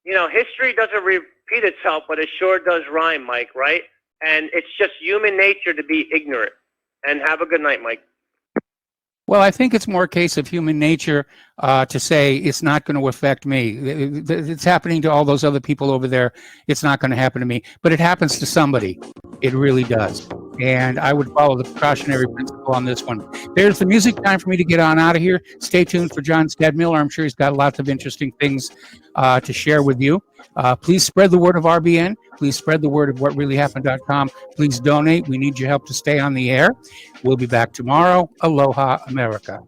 History doesn't repeat itself, but it sure does rhyme, Mike, right? And it's just human nature to be ignorant. And have a good night, Mike. Well, I think it's more a case of human nature to say it's not going to affect me. It's happening to all those other people over there. It's not going to happen to me. But it happens to somebody. It really does. And I would follow the precautionary principle on this one. There's the music. Time for me to get on out of here. Stay tuned for John Stedmiller. I'm sure he's got lots of interesting things to share with you. Please spread the word of RBN. Please spread the word of whatreallyhappened.com. Please donate. We need your help to stay on the air. We'll be back tomorrow. Aloha, America.